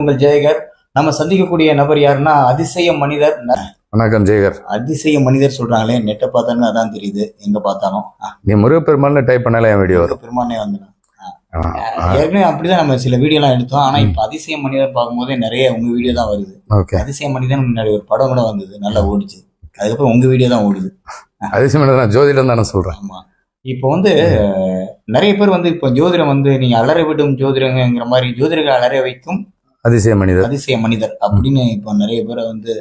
உங்கள் ஜெயகர். நம்ம சந்திக்கக்கூடிய நபர் யாருன்னா அதிசய மனிதர். வணக்கம் ஜெயகர். அதிசய மனிதர் சொல்றாங்களே, நெட்டை பார்த்தாலும் அதான் தெரியுது, எங்க பார்த்தாலும். நீ முருகப்பெருமாள்னு டைப் பண்ணல என் வீடியோ பெருமானே வந்து ஏற்கனவே அப்படிதான் நம்ம சில வீடியோ எல்லாம் எடுத்தோம். ஆனா இப்ப அதிசய மனிதர் பார்க்கும்போதே நிறைய உங்க வீடியோ தான் வருது. அதிசய மனிதன் முன்னாடி ஒரு படம் கூட வந்தது, நல்லா ஓடிச்சு. அதுக்கப்புறம் உங்க வீடியோ தான் ஓடுது. அதிசய மனிதன் ஜோதிடம் தானே சொல்றேன். ஆமா, இப்போ வந்து நிறைய பேர் வந்து இப்போ ஜோதிடம் வந்து நீங்க அலற விடும் ஜோதிடங்கிற மாதிரி ஜோதிடர்கள் அலற வைக்கும் அதிசய மனிதர் அப்படின்னு இப்போ நிறைய பேரை வந்து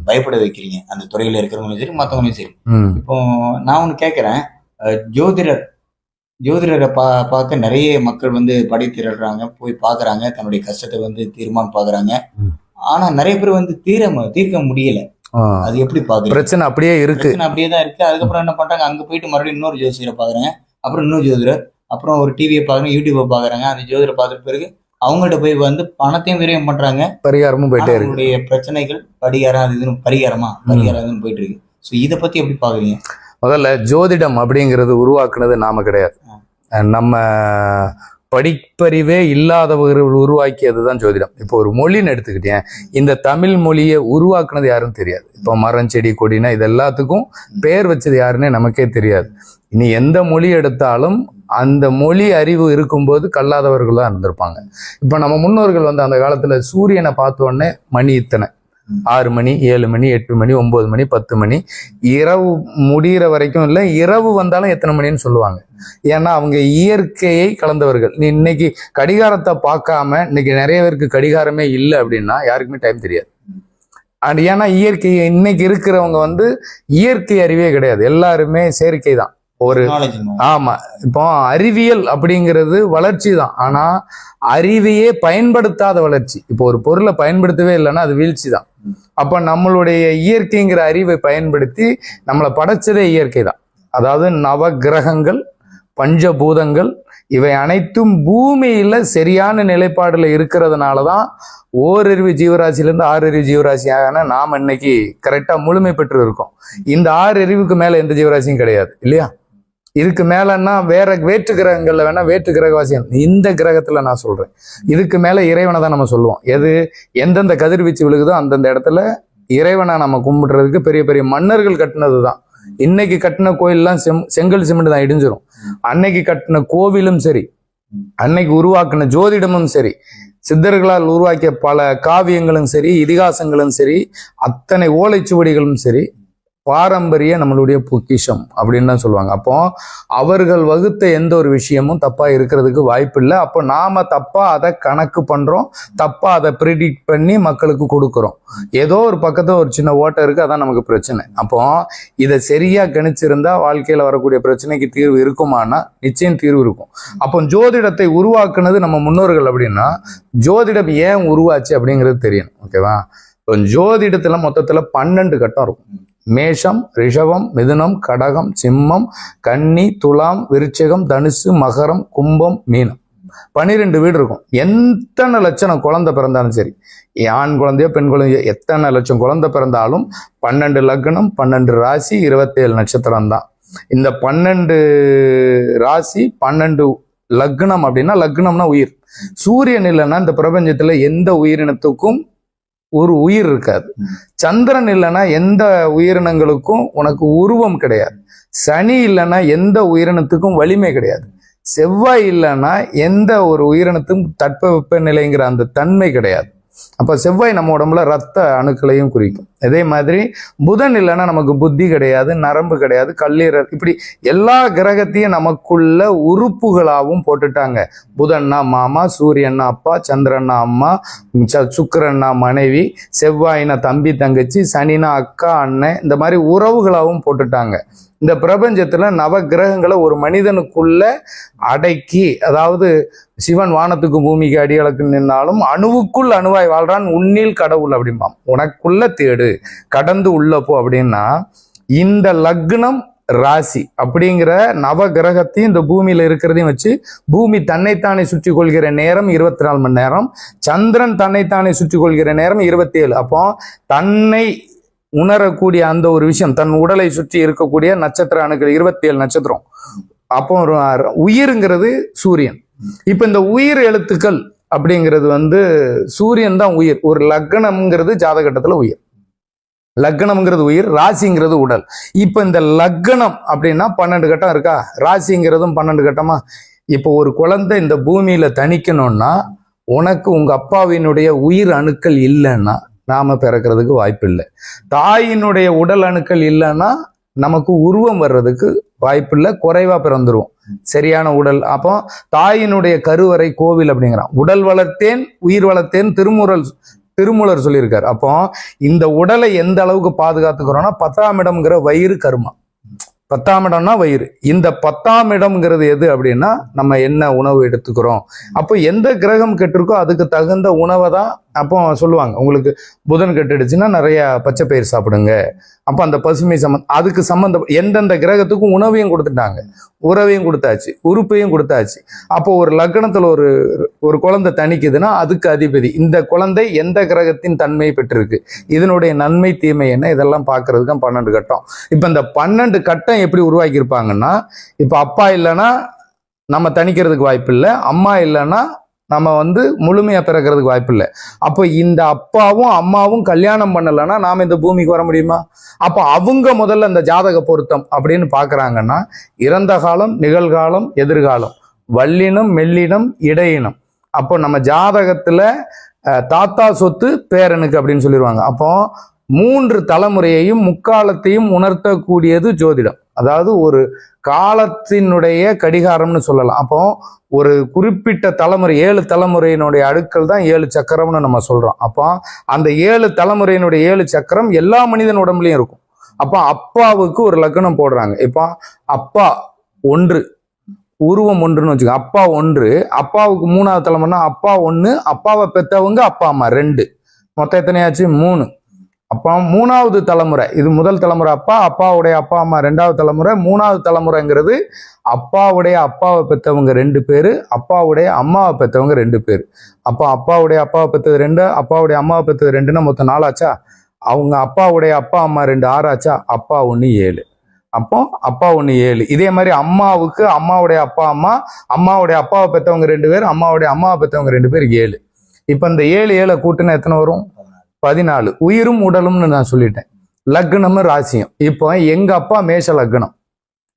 பயப்பட வைக்கிறீங்க. அந்த துறையில இருக்கிறவங்களும் சரி, மற்றவங்களும் சரி. இப்போ நான் ஒண்ணு கேட்கிறேன், ஜோதிடரை பார்க்க நிறைய மக்கள் வந்து படை திரடுறாங்க, போய் பாக்குறாங்க, தன்னுடைய கஷ்டத்தை வந்து தீர்மானம் பாக்குறாங்க. ஆனா நிறைய பேர் வந்து தீர்க்க முடியல. அது எப்படி பாக்குறீங்க? பிரச்சனை அப்படியே இருக்கு, அப்படியே தான் இருக்கு. அதுக்கப்புறம் என்ன பண்றாங்க, அங்க போயிட்டு மறுபடியும் இன்னொரு ஜோதிடரை பாக்குறாங்க, அப்புறம் இன்னொரு ஜோதிடர், அப்புறம் ஒரு டிவியை பாக்குறாங்க, யூடியூப்பை பாக்குறாங்க. அந்த ஜோதிடரை பார்த்த பிறகு அவங்கள்ட்ட போய் வந்து பணத்தையும் விரயம் பண்றாங்க, பரிகாரமும் போயிட்டே இருக்கு. பிரச்சனைகள் பரிகாரம் அது இதுன்னு பரிகாரம் போயிட்டு இருக்கு. ஸோ இதை பத்தி எப்படி பாக்குறீங்க? முதல்ல ஜோதிடம் அப்படிங்கிறது உருவாக்குனது நாம கிடையாது. நம்ம படிப்பறிவே இல்லாதவர்கள் உருவாக்கியதுதான் ஜோதிடம். இப்போ ஒரு மொழின்னு எடுத்துக்கிட்டேன், இந்த தமிழ் மொழியை உருவாக்குனது யாருன்னு தெரியாது. இப்போ மரம் செடி கொடினா இது எல்லாத்துக்கும் பேர் வச்சது யாருன்னே நமக்கே தெரியாது. இனி எந்த மொழி எடுத்தாலும் அந்த மொழி அறிவு இருக்கும்போது கல்லாதவர்கள் தான் இருந்திருப்பாங்க. இப்போ நம்ம முன்னோர்கள் வந்து அந்த காலத்துல சூரியனை பார்த்த உடனே மணி இத்தனை, 6 மணி, 7 மணி, 8 மணி, 9 மணி, 10 மணி, இரவு முடிகிற வரைக்கும் இல்லை, இரவு வந்தாலும் எத்தனை மணின்னு சொல்லுவாங்க. ஏன்னா அவங்க இயற்கையை கலந்தவர்கள். நீ இன்னைக்கு கடிகாரத்தை பார்க்காம, இன்னைக்கு நிறைய பேருக்கு கடிகாரமே இல்லை அப்படின்னா யாருக்குமே டைம் தெரியாது. அண்ட் ஏன்னா இயற்கை இன்னைக்கு இருக்கிறவங்க வந்து இயற்கை அறிவே கிடையாது, எல்லாருமே செயற்கை தான். ஆமா, இப்போ அறிவியல் அப்படிங்கிறது வளர்ச்சி தான், ஆனா அறிவையே பயன்படுத்தாத வளர்ச்சி. இப்போ ஒரு பொருளை பயன்படுத்தவே இல்லைன்னா அது வீழ்ச்சி தான். அப்ப நம்மளுடைய இயற்கைங்கிற அறிவை பயன்படுத்தி நம்மளை படைச்சதே இயற்கை தான். அதாவது நவ கிரகங்கள், பஞ்சபூதங்கள், இவை அனைத்தும் பூமியில சரியான நிலைப்பாடுல இருக்கிறதுனாலதான் ஓரறிவு ஜீவராசிலேருந்து 6 அறிவு ஜீவராசியான நாம் இன்னைக்கு கரெக்டா முழுமை பெற்று இருக்கோம். இந்த 6 அறிவுக்கு மேல எந்த ஜீவராசியும் கிடையாது இல்லையா? இதுக்கு மேலன்னா வேற வேற்று கிரகங்கள்ல வேணா வேற்று கிரகவாசியம், இந்த கிரகத்துல நான் சொல்றேன் இதுக்கு மேல இறைவனை தான் நம்ம சொல்லுவோம். எந்தெந்த கதிர்வீச்சு விழுகுதோ அந்தந்த இடத்துல இறைவனை நம்ம கும்பிடுறதுக்கு பெரிய பெரிய மன்னர்கள் கட்டினது தான். இன்னைக்கு கட்டின கோயிலெல்லாம் செங்கல் சிமெண்ட் தான் இடிஞ்சிரும். அன்னைக்கு கட்டின கோவிலும் சரி, அன்னைக்கு உருவாக்கின ஜோதிடமும் சரி, சித்தர்களால் உருவாக்கிய பல காவியங்களும் சரி, இதிகாசங்களும் சரி, அத்தனை ஓலைச்சுவடிகளும் சரி, பாரம்பரிய நம்மளுடைய பொக்கிஷம் அப்படின்னு தான் சொல்லுவாங்க. அப்போ அவர்கள் வகுத்த எந்த ஒரு விஷயமும் தப்பா இருக்கிறதுக்கு வாய்ப்பு இல்லை. அப்போ நாம தப்பா அதை கணக்கு பண்றோம், தப்பா அதை ப்ரிடிக்ட் பண்ணி மக்களுக்கு கொடுக்குறோம். ஏதோ ஒரு பக்கத்துல ஒரு சின்ன ஓட்டம் இருக்கு, அதான் நமக்கு பிரச்சனை. அப்போ இதை சரியா கணிச்சிருந்தா வாழ்க்கையில வரக்கூடிய பிரச்சனைக்கு தீர்வு இருக்குமானா நிச்சயம் தீர்வு இருக்கும். அப்போ ஜோதிடத்தை உருவாக்குனது நம்ம முன்னோர்கள் அப்படின்னா ஜோதிடம் ஏன் உருவாச்சு அப்படிங்கிறது தெரியணும். ஓகேவா? இப்போ ஜோதிடத்துல மொத்தத்துல 12 கட்டம் இருக்கும். மேஷம், ரிஷபம், மிதுனம், கடகம், சிம்மம், கன்னி, துலாம், விருச்சிகம், தனுசு, மகரம், கும்பம், மீனம். 12 வீடு இருக்கும். எத்தனை லட்சம் குழந்தை பிறந்தாலும் சரி, ஆண் குழந்தையோ பெண் குழந்தையோ, எத்தனை லட்சம் குழந்தை பிறந்தாலும் 12 லக்னம், 12 ராசி, 27 நட்சத்திரம் தான். இந்த 12 ராசி, 12 லக்னம் அப்படின்னா, லக்னம்னா உயிர். சூரியன் இல்லைன்னா இந்த பிரபஞ்சத்துல எந்த உயிரினத்துக்கும் ஒரு உயிர் இருக்காது. சந்திரன் இல்லைன்னா எந்த உயிரினங்களுக்கும் உனக்கு உருவம் கிடையாது. சனி இல்லைன்னா எந்த உயிரினத்துக்கும் வலிமை கிடையாது. செவ்வாய் இல்லைன்னா எந்த ஒரு உயிரினத்துக்கும் தட்பவெப்ப நிலைங்கிற அந்த தன்மை கிடையாது. அப்ப செவ்வாய் நம்ம உடம்புல ரத்த அணுக்களையும் குறிக்கும். இதே மாதிரி புதன் இல்லைன்னா நமக்கு புத்தி கிடையாது, நரம்பு கிடையாது, கல்லீரல், இப்படி எல்லா கிரகத்தையும் நமக்குள்ள உறுப்புகளாகவும் போட்டுட்டாங்க. புதன்னா மாமா, சூரியன்னா அப்பா, சந்திரன்னா அம்மா, சுக்கிரன்னா மனைவி, செவ்வாயினா தம்பி தங்கச்சி, சனினா அக்கா அண்ணன், இந்த மாதிரி உறவுகளாகவும் போட்டுட்டாங்க. இந்த பிரபஞ்சத்துல நவ கிரகங்களை ஒரு மனிதனுக்குள்ள அடக்கி, அதாவது சிவன் வானத்துக்கு பூமிக்கு அடியளக்கு நின்னாலும் அணுவுக்குள் அணுவாய் வாழ்றான் உன்னில் கடவுள் அப்படிம்பான். உனக்குள்ள தேடு, கடந்து உள்ள போ அப்படின்னா, இந்த லக்னம் ராசி அப்படிங்கிற நவ கிரகத்தையும் இந்த பூமியில இருக்கிறதையும் வச்சு பூமி தன்னைத்தானே சுற்றி கொள்கிற நேரம் 24 மணி நேரம், சந்திரன் தன்னைத்தானே சுற்றி கொள்கிற நேரம் 27. அப்போ தன்னை உணரக்கூடிய அந்த ஒரு விஷயம், தன் உடலை சுற்றி இருக்கக்கூடிய நட்சத்திர அணுக்கள் 27 நட்சத்திரம். அப்போ உயிருங்கிறது சூரியன். இப்ப இந்த உயிர் எழுத்துக்கள் அப்படிங்கிறது வந்து சூரியன் தான் உயிர். ஒரு லக்னம்ங்கிறது ஜாதகட்டத்துல உயிர், லக்னம்ங்கிறது உயிர், ராசிங்கிறது உடல். இப்ப இந்த லக்னம் அப்படின்னா 12 கட்டம் இருக்கா, ராசிங்கிறதும் 12 கட்டமா. இப்போ ஒரு குழந்தை இந்த பூமியில தணிக்கணும்னா உனக்கு உங்க அப்பாவினுடைய உயிர் அணுக்கள் இல்லைன்னா நாம பிறக்கிறதுக்கு வாய்ப்பு இல்லை. தாயினுடைய உடல் அணுக்கள் இல்லைன்னா நமக்கு உருவம் வர்றதுக்கு வாய்ப்பு இல்லை, குறைவா பிறந்துருவோம். சரியான உடல். அப்போ தாயினுடைய கருவறை கோவில் அப்படிங்கிறான். உடல் வளர்த்தேன் உயிர் வளர்த்தேன் திருமூலர் சொல்லியிருக்காரு. அப்போ இந்த உடலை எந்த அளவுக்கு பாதுகாத்துக்கிறோம்னா 10ஆம் இடம்ங்கிற வயிறு கர்மா. 10ஆம் இடம்னா வயிறு. இந்த 10ஆம் இடம்ங்கிறது எது அப்படின்னா நம்ம என்ன உணவு எடுத்துக்கிறோம். அப்போ எந்த கிரகம் கெட்டிருக்கோ அதுக்கு தகுந்த உணவை தான் அப்போ சொல்லுவாங்க. உங்களுக்கு புதன் கெட்டுடுச்சுன்னா நிறைய பச்சை பயிர் சாப்பிடுங்க. அப்போ அந்த பசுமை அதுக்கு சம்பந்தம் எந்தெந்த கிரகத்துக்கும் உணவையும் கொடுத்துட்டாங்க, உறவையும் கொடுத்தாச்சு, உறுப்பையும் கொடுத்தாச்சு. அப்போ ஒரு லக்னத்துல ஒரு குழந்தை தணிக்குதுன்னா அதுக்கு அதிபதி இந்த குழந்தை எந்த கிரகத்தின் தன்மையை பெற்றிருக்கு, இதனுடைய நன்மை தீமை என்ன, இதெல்லாம் பார்க்கறதுக்கு 12 கட்டம். இப்போ இந்த 12 கட்டம் எப்படி உருவாக்கியிருப்பாங்கன்னா, இப்போ அப்பா இல்லைன்னா நம்ம தணிக்கிறதுக்கு வாய்ப்பு இல்லை, அம்மா இல்லைன்னா நம்ம வந்து முழுமையா பிறக்கிறதுக்கு வாய்ப்பு இல்லை. அப்போ இந்த அப்பாவும் அம்மாவும் கல்யாணம் பண்ணலைன்னா நாம இந்த பூமிக்கு வர முடியுமா? அப்போ அவங்க முதல்ல இந்த ஜாதக பொருத்தம் அப்படின்னு பாக்குறாங்கன்னா இறந்த காலம், நிகழ்காலம், எதிர்காலம், வல்லினம், மெல்லினம், இடையினம். அப்போ நம்ம ஜாதகத்துல தாத்தா சொத்து பேரனுக்கு அப்படின்னு சொல்லிடுவாங்க. அப்போ 3 தலைமுறையையும் முக்காலத்தையும் உணர்த்தக்கூடியது ஜோதிடம். அதாவது ஒரு காலத்தினுடைய கடிகாரம்னு சொல்லலாம். அப்போ ஒரு குறிப்பிட்ட தலைமுறை 7 தலைமுறையினுடைய அடுக்கள் தான் 7 சக்கரம்னு நம்ம சொல்றோம். அப்போ அந்த 7 தலைமுறையினுடைய 7 சக்கரம் எல்லா மனிதன் உடம்புலையும் இருக்கும். அப்போ அப்பாவுக்கு ஒரு லக்னம் போடுறாங்க. இப்போ அப்பா 1 உருவம் 1ன்னு வச்சுக்கோங்க. அப்பா 1, அப்பாவுக்கு 3ஆவது தலைமுறைனா அப்பா 1, அப்பாவை பெற்றவங்க அப்பா அம்மா 2, மொத்தம் எத்தனையாச்சு 3. அப்போ 3ஆவது தலைமுறை, இது முதல் தலைமுறை அப்பா, அப்பாவுடைய அப்பா அம்மா 2ஆவது தலைமுறை, 3ஆவது தலைமுறைங்கிறது அப்பாவுடைய அப்பாவை பெற்றவங்க 2 பேரு, அப்பாவுடைய அம்மாவை பெற்றவங்க 2 பேர். அப்போ அப்பாவுடைய அப்பாவை பெற்றது 2, அப்பாவுடைய அம்மாவை பெற்றது 2ன்னா மொத்தம் 4 ஆச்சா. அவங்க அப்பாவுடைய அப்பா அம்மா 2 6 ஆச்சா. அப்பா 1 7. அப்போ அப்பா 1 7. இதே மாதிரி அம்மாவுக்கு அம்மாவுடைய அப்பா அம்மா, அம்மாவுடைய அப்பாவை பெற்றவங்க 2 பேர், அம்மாவுடைய அம்மாவை பெற்றவங்க 2 பேர் 7. இப்போ இந்த 7 7 கூட்டுனா எத்தனை வரும்? 14. உயிரும் உடலும்னு நான் சொல்லிட்டேன், லக்னமும் ராசியும். இப்போ எங்க அப்பா மேஷ லக்னம்.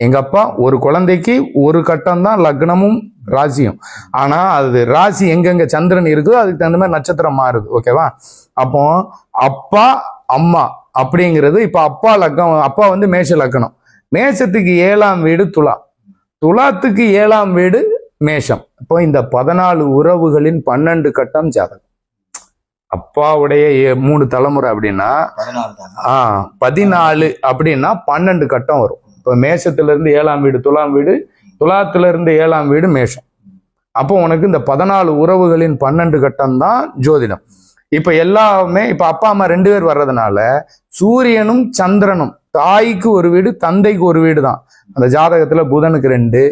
எங்க அப்பா ஒரு குழந்தைக்கு ஒரு கட்டம் தான் லக்னமும் ராசியும். ஆனா அது ராசி எங்கெங்க சந்திரன் இருக்குதோ அதுக்கு தகுந்த மாதிரி நட்சத்திரம் மாறுது. ஓகேவா? அப்போ அப்பா அம்மா அப்படிங்கிறது இப்ப அப்பா லக்னம். அப்பா வந்து மேஷ லக்னம். மேஷத்துக்கு 7ஆம் வீடு துலா, துலாத்துக்கு 7ஆம் வீடு மேஷம். இப்போ இந்த 14 உறவுகளின் 12 கட்டம் ஜாதகம். அப்பாவுடைய 3 தலைமுறை அப்படின்னா 14 அப்படின்னா 12 கட்டம் வரும். இப்போ மேஷத்துல இருந்து 7ஆம் வீடு துலாம் வீடு, துலாத்துல இருந்து 7ஆம் வீடு மேஷம். அப்போ உனக்கு இந்த 14 உறவுகளின் 12 கட்டம் தான் ஜோதிடம். இப்ப எல்லாமே இப்ப அப்பா அம்மா 2 பேர் வர்றதுனால சூரியனும் சந்திரனும் தாய்க்கு ஒரு வீடு தந்தைக்கு ஒரு வீடு தான். அந்த ஜாதகத்துல புதனுக்கு 2,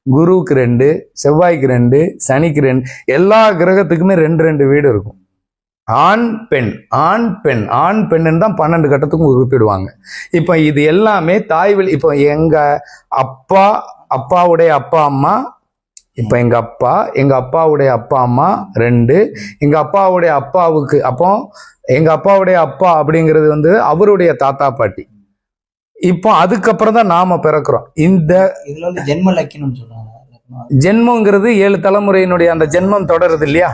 குருவுக்கு 2, செவ்வாய்க்கு 2, சனிக்கு 2, எல்லா கிரகத்துக்குமே 2 வீடு இருக்கும். ஆண் பெண் ஆண் பெண் ஆண் பெண்ணுன்னு தான் 12 கட்டத்துக்கும் குறிப்பிடுவாங்க. இப்போ இது எல்லாமே தாய்வழி. இப்போ எங்க அப்பா அப்பாவுடைய அப்பா அம்மா, இப்போ எங்க அப்பாவுடைய அப்பா அம்மா 2, எங்க அப்பாவுடைய அப்பாவுக்கு, அப்போ எங்க அப்பாவுடைய அப்பா அப்படிங்கிறது வந்து அவருடைய தாத்தா பாட்டி. இப்போ அதுக்கப்புறம் தான் நாம பிறக்கிறோம். இந்த இதுல வந்து ஜென்ம லக்கினம் சொல்றாங்க. ஜென்மங்கிறது 7 தலைமுறையினுடைய அந்த ஜென்மம் தொடருது இல்லையா.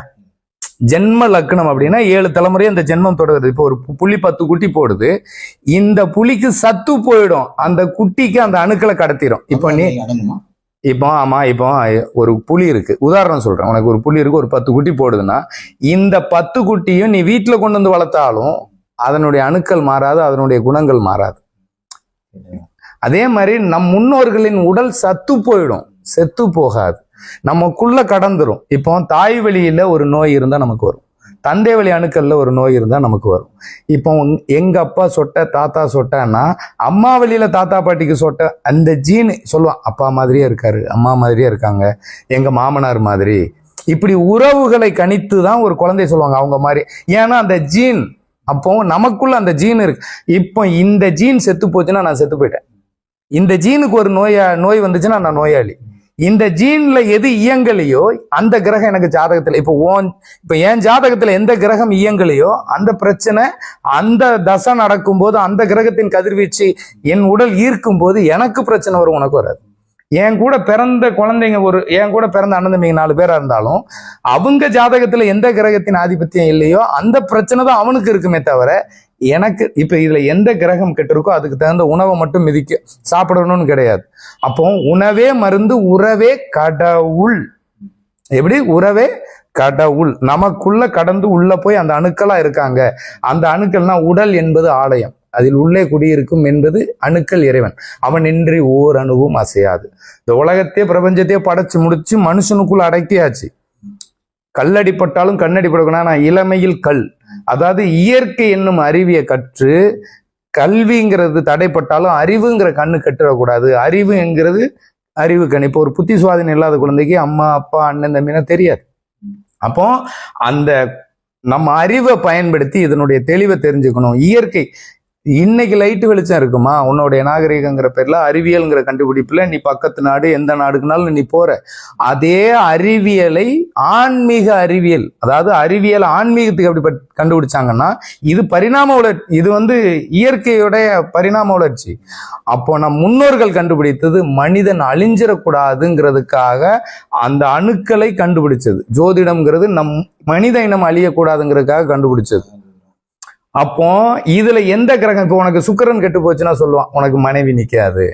ஜென்ம லக்னம் அப்படின்னா 7 தலைமுறை அந்த ஜென்மம் தொடருது. இப்போ ஒரு புலி 10 குட்டி போடுது, இந்த புலிக்கு சத்து போயிடும், அந்த குட்டிக்கு அந்த அணுக்களை கடத்திடும். இப்போ நீ இப்போ ஆமா இப்போ ஒரு புலி இருக்கு, உதாரணம் சொல்றேன் உனக்கு. ஒரு புலி இருக்கு, ஒரு 10 குட்டி போடுதுன்னா இந்த 10 குட்டியும் நீ வீட்டுல கொண்டு வந்து வளர்த்தாலும் அதனுடைய அணுக்கள் மாறாது, அதனுடைய குணங்கள் மாறாது. அதே மாதிரி நம் முன்னோர்களின் உடல் சத்து போயிடும், செத்து போகாது, நமக்குள்ள கடந்துரும். இப்போ தாய் வழியில ஒரு நோய் இருந்தா நமக்கு வரும், தந்தை வழி அணுக்கள்ல ஒரு நோய் இருந்தா நமக்கு வரும். இப்போ எங்க அப்பா சொட்டை தாத்தா சொட்டைன்னா அம்மா வழியில தாத்தா பாட்டிக்கு சொட்டை, அந்த ஜீன் சொல்லுவான், அப்பா மாதிரியே இருக்காரு, அம்மா மாதிரியே இருக்காங்க, எங்க மாமனார் மாதிரி. இப்படி உறவுகளை கணித்து தான் ஒரு குழந்தை சொல்லுவாங்க அவங்க மாதிரி. ஏன்னா அந்த ஜீன், அப்போ நமக்குள்ள அந்த ஜீன் இருக்கு. இப்போ இந்த ஜீன் செத்து போச்சுன்னா நான் செத்து போயிட்டேன், இந்த ஜீனுக்கு ஒரு நோய் வந்துச்சுன்னா நான் நோயாளி. இந்த ஜீன்ல எது இயங்கலையோ அந்த கிரகம் எனக்கு ஜாதகத்துல இப்ப என் ஜாதகத்துல எந்த கிரகம் இயங்கலையோ அந்த பிரச்சனை அந்த தசை நடக்கும் போது அந்த கிரகத்தின் கதிர்வீச்சு என் உடல் ஈர்க்கும் போது எனக்கு பிரச்சனை வரும், உனக்கு வராது. என் கூட பிறந்த குழந்தைங்க என் கூட பிறந்த அண்ணன் தம்பிங்க 4 பேரா இருந்தாலும் அவங்க ஜாதகத்துல எந்த கிரகத்தின் ஆதிபத்தியம் இல்லையோ அந்த பிரச்சனை தான் அவனுக்கு இருக்குமே தவிர எனக்கு இப்ப இதுல எந்த கிரகம் கெட்டிருக்கோ அதுக்கு தகுந்த உணவை மட்டும் சாப்பிடணும்னு கிடையாது. அப்போ உணவே மருந்து, உறவே கடவுள். எப்படி? உறவே கடவுள். நமக்குள்ள கடந்து உள்ள போய் அந்த அணுக்களா இருக்காங்க. அந்த அணுக்கள்னா உடல் என்பது ஆலயம், அதில் உள்ளே குடியிருக்கும் என்பது அணுக்கள் இறைவன். அவன் இன்றி ஓர் அணுவும் அசையாது. இந்த உலகத்தையே பிரபஞ்சத்தையே படைச்சு முடிச்சு மனுஷனுக்குள்ள அடக்கியாச்சு. கல்லடிப்பட்டாலும் கண்ணடிப்படக்கூடாது. நான் இளமையில் கல், அதாவது இயற்கை என்னும் அறிவியை கற்று கல்விங்கிறது தடைப்பட்டாலும் அறிவுங்கிற கண்ணு கட்டுறக்கூடாது. அறிவுங்கிறது அறிவு கண். இப்போ ஒரு புத்தி சுவாதீனம் இல்லாத குழந்தைக்கு அம்மா அப்பா அண்ணன் தம்பினா தெரியாது. அப்போ அந்த நம்ம அறிவை பயன்படுத்தி இதனுடைய தெளிவை தெரிஞ்சுக்கணும். இயற்கை இன்னைக்கு லைட்டு வெளிச்சம் இருக்குமா உன்னுடைய நாகரிகங்கிற பேர்ல அறிவியல்ங்கிற கண்டுபிடிப்புல நீ பக்கத்து நாடு எந்த நாடுக்குனாலும் நீ போற. அதே அறிவியலை ஆன்மீக அறிவியல், அதாவது அறிவியல் ஆன்மீகத்துக்கு எப்படி கண்டுபிடிச்சாங்கன்னா இது பரிணாம வளர்ச்சி, இது இயற்கையுடைய பரிணாம வளர்ச்சி. அப்போ நம் முன்னோர்கள் கண்டுபிடித்தது மனிதன் அழிஞ்சிடக்கூடாதுங்கிறதுக்காக அந்த அணுக்களை கண்டுபிடிச்சது. ஜோதிடம்ங்கிறது நம் மனித இனம் அழியக்கூடாதுங்கிறதுக்காக கண்டுபிடிச்சது. அப்போ இதுல எந்த கிரகம், இப்போ உனக்கு சுக்கிரன் கெட்டு போச்சுன்னா சொல்லுவான் உனக்கு மனைவி நிக்காது.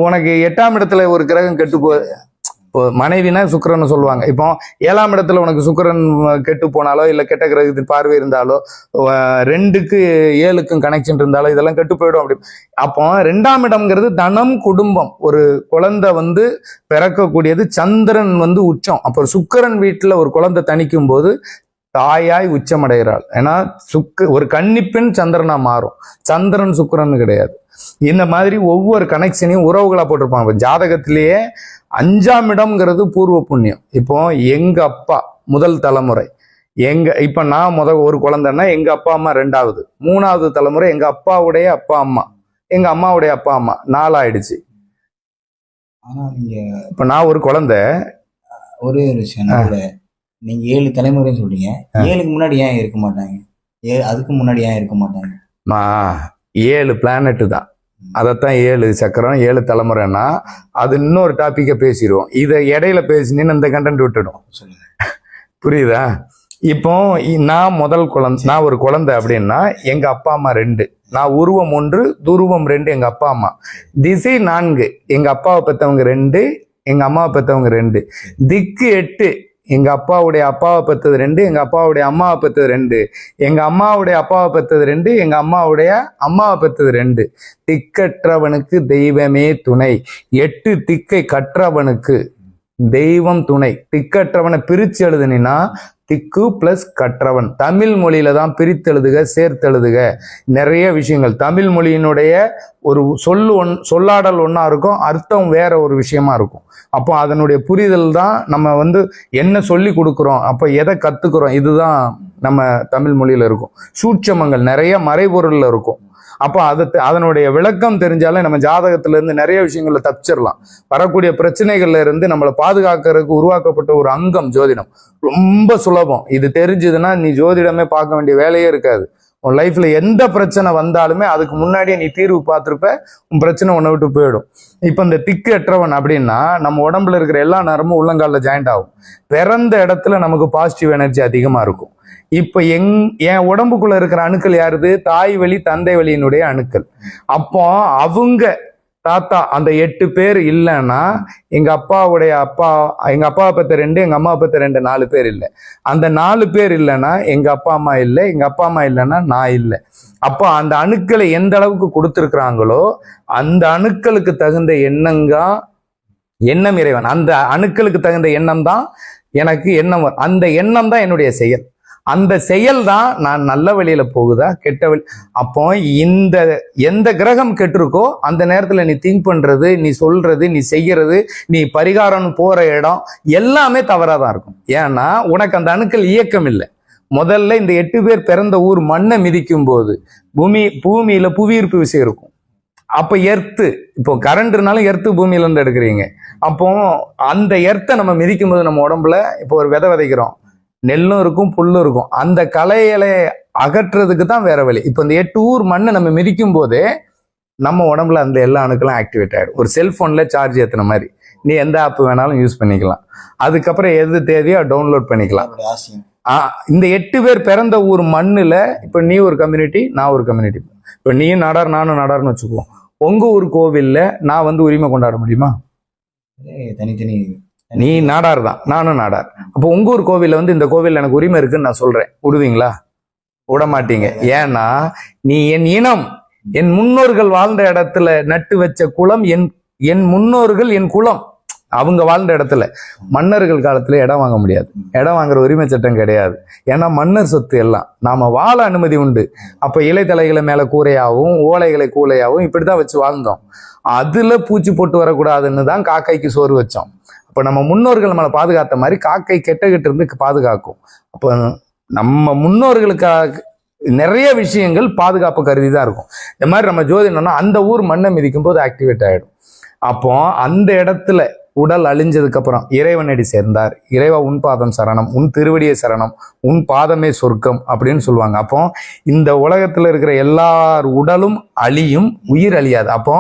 உனக்கு 8ஆம் இடத்துல ஒரு கிரகம் கெட்டு இப்போ மனைவினா சுக்கிரன்னு சொல்லுவாங்க. இப்போ 7ஆம் இடத்துல உனக்கு சுக்கிரன் கெட்டு போனாலோ இல்ல கெட்ட கிரகத்தின் பார்வை இருந்தாலோ 2க்கு 7க்கும் கனெக்ஷன் இருந்தாலோ இதெல்லாம் கெட்டு போயிடும். அப்படி அப்போ 2ஆம் இடம்ங்கிறது தனம் குடும்பம். ஒரு குழந்தை பிறக்கக்கூடியது. சந்திரன் உச்சம். அப்போ சுக்கிரன் வீட்டுல ஒரு குழந்தை தணிக்கும் போது தாயாய் உச்சமடைகிறாள். ஏன்னா ஒரு கன்னிப்பெண் சந்திரனா மாறும், சந்திரன் சுக்கிரன் கிடையாது. இந்த மாதிரி ஒவ்வொரு கனெக்ஷனையும் உறவுகளா போட்டிருப்பாங்க. ஜாதகத்திலேயே 5ஆம் இடம்ங்கிறது பூர்வ புண்ணியம். இப்போ எங்க அப்பா முதல் தலைமுறை, இப்ப நான் ஒரு குழந்தைன்னா எங்க அப்பா அம்மா 2வது, 3வது தலைமுறை எங்க அப்பாவுடைய அப்பா அம்மா, எங்க அம்மாவுடைய அப்பா அம்மா 4 ஆயிடுச்சு. ஆனா நீங்க இப்ப நான் ஒரு குழந்தை, ஒரே ஒரு விஷயம், நீங்க 7 தலைமுறைன்னு சொல்றீங்க. 7க்கு முன்னாடி ஏன் இருக்க மாட்டாங்க? அதுக்கு முன்னாடி ஏன் இருக்க மாட்டாங்க? 7 பிளானட் தான். அதைத்தான் 7 சக்கரம் 7 தலைமுறைன்னா அது இன்னொரு டாபிக்கை பேசிடுவோம். இதை இடையில பேசினீன்னு இந்த கண்டென்ட் விட்டுடும். புரியுதா? இப்போ நான் ஒரு குழந்தை அப்படின்னா எங்க அப்பா அம்மா 2, நான் உருவம் 1 துருவம் 2 எங்க அப்பா அம்மா, திசை 4, எங்க அப்பாவை பெற்றவங்க 2, எங்க அம்மாவை பெற்றவங்க 2, திக்கு 8, எங்க அப்பாவுடைய அப்பாவை பெற்றது 2, எங்க அப்பாவுடைய அம்மாவை பெற்றது 2, எங்க அம்மாவுடைய அப்பாவை பெற்றது 2, எங்க அம்மாவுடைய அம்மாவை பெற்றது 2. திக்கற்றவனுக்கு தெய்வமே துணை. 8 திக்கை கற்றவனுக்கு தெய்வம் துணை. திக்கற்றவனை பிரிச்சு எழுதுனா திக்கு பிளஸ் கற்றவன். தமிழ் மொழியில தான் பிரித்தெழுதுக சேர்த்தெழுதுக நிறைய விஷயங்கள். தமிழ் மொழியினுடைய ஒரு சொல்லாடல் ஒன்றா இருக்கும், அர்த்தம் வேற ஒரு விஷயமா இருக்கும். அப்போ அதனுடைய புரிதல் தான் நம்ம என்ன சொல்லி கொடுக்குறோம், அப்போ எதை கத்துக்கிறோம், இதுதான் நம்ம தமிழ் மொழியில இருக்கும். சூட்சமங்கள் நிறைய மறைபொருள்ல இருக்கும். அப்போ அதனுடைய விளக்கம் தெரிஞ்சாலே நம்ம ஜாதகத்துல இருந்து நிறைய விஷயங்கள்ல தப்பிச்சிடலாம். வரக்கூடிய பிரச்சனைகள்ல இருந்து நம்மளை பாதுகாக்கிறதுக்கு உருவாக்கப்பட்ட ஒரு அங்கம் ஜோதிடம். ரொம்ப சுலபம். இது தெரிஞ்சதுன்னா நீ ஜோதிடமே பார்க்க வேண்டிய வேலையே இருக்காது. உன் லைஃப்ல எந்த பிரச்சனை வந்தாலுமே அதுக்கு முன்னாடியே நீ தீர்வு பார்த்துருப்ப, உன் பிரச்சனை உன்னை விட்டு போயிடும். இப்ப இந்த திக்கு அற்றவன் அப்படின்னா நம்ம உடம்புல இருக்கிற எல்லா நேரமும் உள்ளங்காலில் ஜாயிண்ட் ஆகும். பிறந்த இடத்துல நமக்கு பாசிட்டிவ் எனர்ஜி அதிகமா இருக்கும். இப்ப என் உடம்புக்குள்ள இருக்கிற அணுக்கள் யாருது? தாய் வழி தந்தை வழியினுடைய அணுக்கள். அப்போ அவங்க தாத்தா அந்த 8 பேர் இல்லைன்னா எங்க அப்பாவை பெற்ற 2, எங்க அம்மா பெற்ற 2, 4 பேர் இல்லை. அந்த 4 பேர் இல்லைன்னா எங்க அப்பா அம்மா இல்லை, எங்க அப்பா அம்மா இல்லைன்னா நான் இல்லை. அப்போ அந்த அணுக்களை எந்த அளவுக்கு கொடுத்துருக்குறாங்களோ அந்த அணுக்களுக்கு தகுந்த எண்ணம் இறைவன். அந்த அணுக்களுக்கு தகுந்த எண்ணம் தான் எனக்கு எண்ணம். அந்த எண்ணம் தான் என்னுடைய செயல். அந்த செயல் தான் நான் நல்ல வழியில போகுதா கெட்ட வழி. அப்போ எந்த கிரகம் கெட்டிருக்கோ அந்த நேரத்துல நீ திங்க் பண்றது, நீ சொல்றது, நீ செய்யறது, நீ பரிகாரம் போற இடம் எல்லாமே தவறாதான் இருக்கும். ஏன்னா உனக்கு அந்த அணுக்கள் இயக்கம் இல்லை. முதல்ல இந்த 8 பேர் பிறந்த ஊர் மண்ணை மிதிக்கும் போது பூமியில புவியீர்ப்பு விசை இருக்கும். அப்ப எர்த்து, இப்போ கரண்ட்னாலும் எர்த்து பூமியில இருந்து எடுக்கிறீங்க. அப்போ அந்த எர்த்தை நம்ம மிதிக்கும் போது நம்ம உடம்புல இப்போ ஒரு விதை விதைக்கிறோம், நெல்லும் இருக்கும் புல்லும் இருக்கும், அந்த களைகளை அகற்றுறதுக்கு தான் வேற வழி. இப்போ இந்த 8 ஊர் மண்ணை நம்ம மிதிக்கும் போதே நம்ம உடம்புல அந்த எல்லா அணுக்களும் ஆக்டிவேட் ஆகிடும். ஒரு செல்போன்ல சார்ஜ் ஏற்றின மாதிரி நீ எந்த ஆப் வேணாலும் யூஸ் பண்ணிக்கலாம். அதுக்கப்புறம் எது தேவையோ டவுன்லோட் பண்ணிக்கலாம். இந்த 8 பேர் பிறந்த ஊர் மண்ணுல இப்ப நீ ஒரு கம்யூனிட்டி, நான் ஒரு கம்யூனிட்டி. இப்ப நீயும் நாடார் நானும் நாடார்னு வச்சுக்குவோம். உங்க ஊர் கோவில்ல நான் வந்து உரிமை கொண்டாட முடியுமா? தனித்தனி. நீ நாடார் தான், நானும் நாடார். அப்போ உங்க ஊர் கோவில்ல வந்து இந்த கோவில் எனக்கு உரிமை இருக்குன்னு நான் சொல்றேன், விடுவீங்களா? விட மாட்டீங்க. ஏன்னா நீ என் இனம், என் முன்னோர்கள் வாழ்ந்த இடத்துல நட்டு வச்ச குலம், என் முன்னோர்கள் என் குலம், அவங்க வாழ்ந்த இடத்துல. மன்னர்கள் காலத்துல இடம் வாங்க முடியாது, இடம் வாங்குற உரிமை சட்டம் கிடையாது. ஏன்னா மன்னர் சொத்து எல்லாம் நாம வாழ அனுமதி உண்டு. அப்ப இலைத்தலைகளை மேல கூரையாகவும் ஓலைகளை கூலையாகவும் இப்படிதான் வச்சு வாழ்ந்தோம். அதுல பூச்சி போட்டு வரக்கூடாதுன்னு தான் காக்கைக்கு சோறு வச்சோம். அப்ப நம்ம முன்னோர்கள் நம்மளை பாதுகாத்த மாதிரி காக்கை கெட்ட இருந்து பாதுகாக்கும். அப்ப நம்ம முன்னோர்களுக்காக நிறைய விஷயங்கள் பாதுகாப்பு கருதி தான் இருக்கும். இந்த மாதிரி நம்ம ஜோதிடம்னா அந்த ஊர் மண்ணை மிதிக்கும் போது ஆக்டிவேட் ஆயிடும். அப்போ அந்த இடத்துல உடல் அழிஞ்சதுக்கு அப்புறம் இறைவனடி சேர்ந்தார், இறைவா உன் பாதம் சரணம், உன் திருவடியை சரணம், உன் பாதமே சொர்க்கம் அப்படின்னு சொல்லுவாங்க. அப்போ இந்த உலகத்துல இருக்கிற எல்லார் உடலும் அழியும், உயிர் அழியாது. அப்போ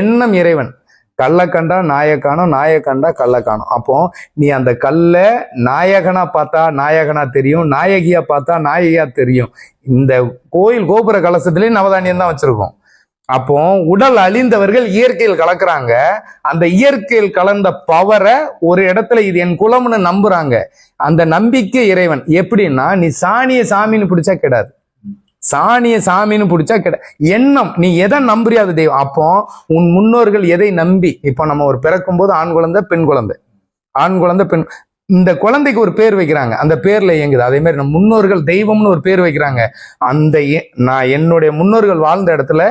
எண்ணம் இறைவன். கல்லை கண்டா நாயை காணும், நாயை கண்டா கல்லை காணும். அப்போ நீ அந்த கல்லை நாயகனா பார்த்தா நாயகனா தெரியும், நாயகியா பார்த்தா நாயகியா தெரியும். இந்த கோயில் கோபுர கலசத்திலேயே நவதானியம் தான் வச்சிருக்கோம். அப்போ உடல் அழிந்தவர்கள் இயற்கையில் கலக்குறாங்க. அந்த இயற்கையில் கலந்த பவரை ஒரு இடத்துல இது என் குலம்னு நம்புறாங்க. அந்த நம்பிக்கை இறைவன். எப்படின்னா நீ சாணிய சாமின்னு பிடிச்சா கிடையாது, சாணிய சாமின்னு பிடிச்சா கிடையாது. எண்ணம், நீ எதை நம்புறியாது தெய்வம். அப்போ உன் முன்னோர்கள் எதை நம்பி, இப்போ நம்ம ஒரு பிறக்கும் போது ஆண் குழந்தை பெண் குழந்தை, ஆண் குழந்தை பெண், இந்த குழந்தைக்கு ஒரு பேர் வைக்கிறாங்க, அந்த பேர்ல இயங்குது. அதே மாதிரி நம்ம முன்னோர்கள் தெய்வம்னு ஒரு பேர் வைக்கிறாங்க. அந்த நான் என்னுடைய முன்னோர்கள் வாழ்ந்த இடத்துல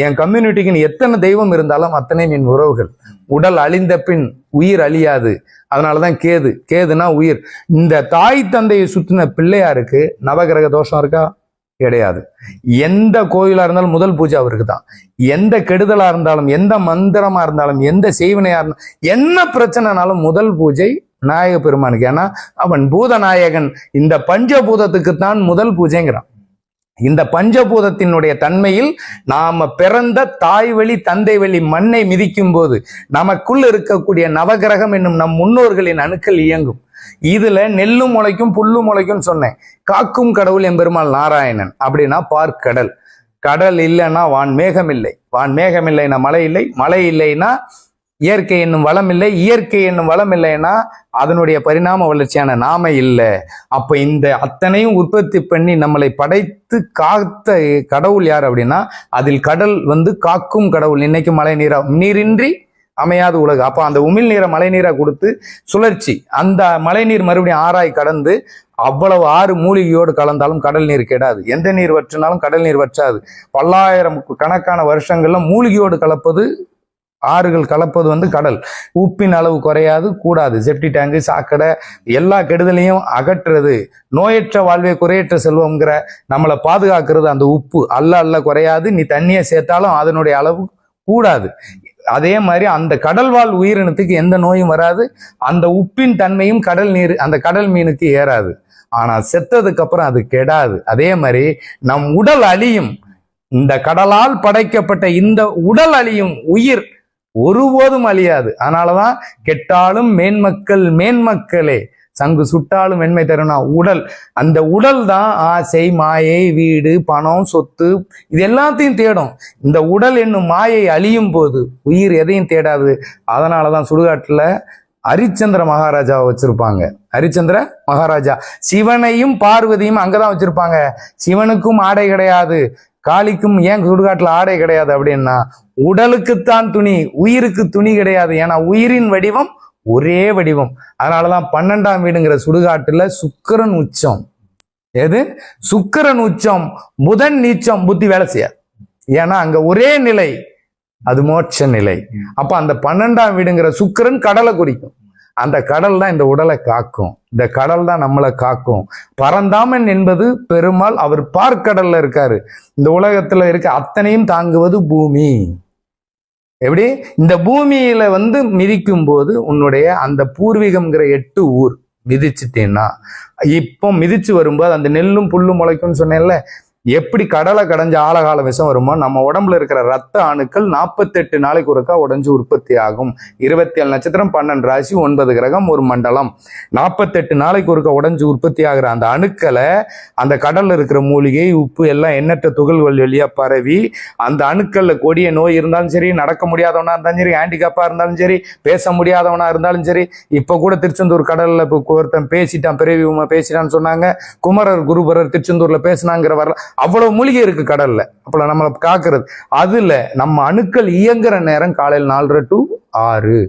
என் கம்யூனிட்டிக்கு எத்தனை தெய்வம் இருந்தாலும் அத்தனை என் உறவுகள். உடல் அழிந்த பின் உயிர் அழியாது. அதனாலதான் கேது, கேதுனா உயிர். இந்த தாய் தந்தையை சுத்தின பிள்ளையாருக்கு நவகிரக தோஷம் இருக்கா? கிடையாது. எந்த கோயிலா இருந்தாலும் முதல் பூஜை அவருக்கு தான். எந்த கெடுதலா இருந்தாலும், எந்த மந்திரமா இருந்தாலும், எந்த செய்வினையா இருந்தாலும், என்ன பிரச்சனைனாலும் முதல் பூஜை நாயக பெருமானுக்கு. ஏன்னா அவன் பூதநாயகன். இந்த பஞ்சபூதத்துக்கு தான் முதல் பூஜைங்கிறான். இந்த பஞ்சபூதத்தினுடைய தன்மையில் நாம பிறந்த தாய் வழி தந்தை வழி மண்ணை மிதிக்கும் போது நமக்குள் இருக்கக்கூடிய நவகிரகம் என்னும் நம் முன்னோர்களின் அணுக்கள் இயங்கும். இதுல நெல்லும் முளைக்கும் புல்லும் முளைக்கும் சொன்னேன். காக்கும் கடவுள் எம்பெருமாள் நாராயணன். அப்படின்னா பார்க்கடல். கடல் இல்லைன்னா வான் மேகம் இல்லை, வான் மேகம் இல்லைன்னா மழை இல்லை, மழை இல்லைன்னா இயற்கை என்னும் வளம் இல்லை, இயற்கை என்னும் வளம் இல்லைன்னா அதனுடைய பரிணாம வளர்ச்சியான நாம இல்லை. அப்ப இந்த அத்தனையும் உற்பத்தி பண்ணி நம்மளை படைத்து காத்த கடவுள் யார் அப்படின்னா அதில் கடல் வந்து காக்கும் கடவுள். இன்னைக்கு மழை நீரா, நீரின்றி அமையாது உலகு. அப்போ அந்த உமிழ் நீரை மழை நீரா கொடுத்து சுழற்சி, அந்த மழை நீர் மறுபடியும் ஆறாய் கடந்து அவ்வளவு 6 மூலிகையோடு கலந்தாலும் கடல் நீர் கெடாது. எந்த நீர் வற்றினாலும் கடல் நீர் வற்றாது. பல்லாயிரம் கணக்கான வருஷங்கள்ல மூலிகையோடு கலப்பது, ஆறுகள் கலப்பது வந்து கடல். உப்பின் அளவு குறையாது, கூடாது. செப்டி டேங்கு, சாக்கடை எல்லா கெடுதலையும் அகற்றுறது. நோயற்ற வாழ்வே குறையற்ற செல்வம்ங்கிற நம்மளை பாதுகாக்கிறது அந்த உப்பு. அல்ல குறையாது. நீ தண்ணியை சேர்த்தாலும் அதனுடைய அளவு கூடாது. அதே மாதிரி அந்த கடல்வாழ் உயிரினத்துக்கு எந்த நோயும் வராது. அந்த உப்பின் தன்மையும் கடல் நீர் அந்த கடல் மீனுக்கு ஏறாது. ஆனா செத்ததுக்கு அப்புறம் அது கெடாது. அதே மாதிரி நம் உடல் அழியும். இந்த கடலால் படைக்கப்பட்ட இந்த உடல் அழியும், உயிர் ஒருபோதும் அழியாது. அதனாலதான் கெட்டாலும் மேன்மக்கள் மேன்மக்களே, சங்கு சுட்டாலும் வெண்மை தருணா. உடல், அந்த உடல் தான் ஆசை மாயை வீடு பணம் சொத்து இது எல்லாத்தையும் தேடும். இந்த உடல் என்னும் மாயை அழியும் போது உயிர் எதையும் தேடாது. அதனாலதான் சுடுகாட்டுல ஹரிச்சந்திர மகாராஜாவை வச்சிருப்பாங்க. ஹரிச்சந்திர மகாராஜா சிவனையும் பார்வதியும் அங்கதான் வச்சிருப்பாங்க. சிவனுக்கும் ஆடை கிடையாது, காளிக்கும் ஏன் சுடுகாட்டுல ஆடை கிடையாது அப்படின்னா உடலுக்குத்தான் துணி, உயிருக்கு துணி கிடையாது. ஏன்னா உயிரின் வடிவம் ஒரே வடிவம். அதனாலதான் 12ஆம் வீடுங்கிற சுடுகாட்டுல சுக்கிரன் உச்சம். எது? சுக்கிரன் உச்சம், புதன் நீச்சம், புத்தி வேலை செய்யாது. ஏன்னா அங்க ஒரே நிலை, அது மோட்ச நிலை. அப்ப அந்த 12ஆம் வீடுங்கிற சுக்கிரன் கடலை குறிக்கும். அந்த கடல் தான் இந்த உடலை காக்கும். இந்த கடல் தான் நம்மளை காக்கும். பரந்தாமன் என்பது பெருமாள். அவர் பார்க்கடல்ல இருக்காரு. இந்த உலகத்துல இருக்க அத்தனையும் தாங்குவது பூமி. எப்படி இந்த பூமியில வந்து மிதிக்கும் போது உன்னுடைய அந்த பூர்வீகம்ங்கிற 8 ஊர் மிதிச்சிட்டேன்னா, இப்போ மிதிச்சு வரும்போது அந்த நெல்லும் புல்லும் முளைக்கும்னு சொன்னேன்ல, எப்படி கடலை கடைஞ்ச ஆழகால விஷம் வருமோ நம்ம உடம்புல இருக்கிற ரத்த அணுக்கள் 48 நாளைக்கு ஒருக்கா உடஞ்சு உற்பத்தி ஆகும். 27 நட்சத்திரம், 12 ராசி, 9 கிரகம், ஒரு மண்டலம், 48 நாளைக்கு ஒருக்கா உடஞ்சு உற்பத்தி ஆகிற அந்த அணுக்களை அந்த கடல்ல இருக்கிற மூலிகை, உப்பு எல்லாம் எண்ணற்ற துகள்கள் வழியா பரவி அந்த அணுக்கள்ல கொடிய நோய் இருந்தாலும் சரி, நடக்க முடியாதவனா இருந்தாலும் சரி, ஹேண்டிகேப்பா இருந்தாலும் சரி, பேச முடியாதவனா இருந்தாலும் சரி. இப்ப கூட திருச்செந்தூர் கடல்ல ஒருத்தன் பேசிட்டான், பிறவி பேசிட்டான்னு சொன்னாங்க. குமரர் குருபரர் திருச்செந்தூர்ல பேசினாங்கிற வரல. அவ்வளவு மூலிகை இருக்கு கடல்ல. அப்ப நம்மளை காக்குறது அதுல நம்ம அணுக்கள் இயங்குற நேரம் காலையில் 4:30 to 6.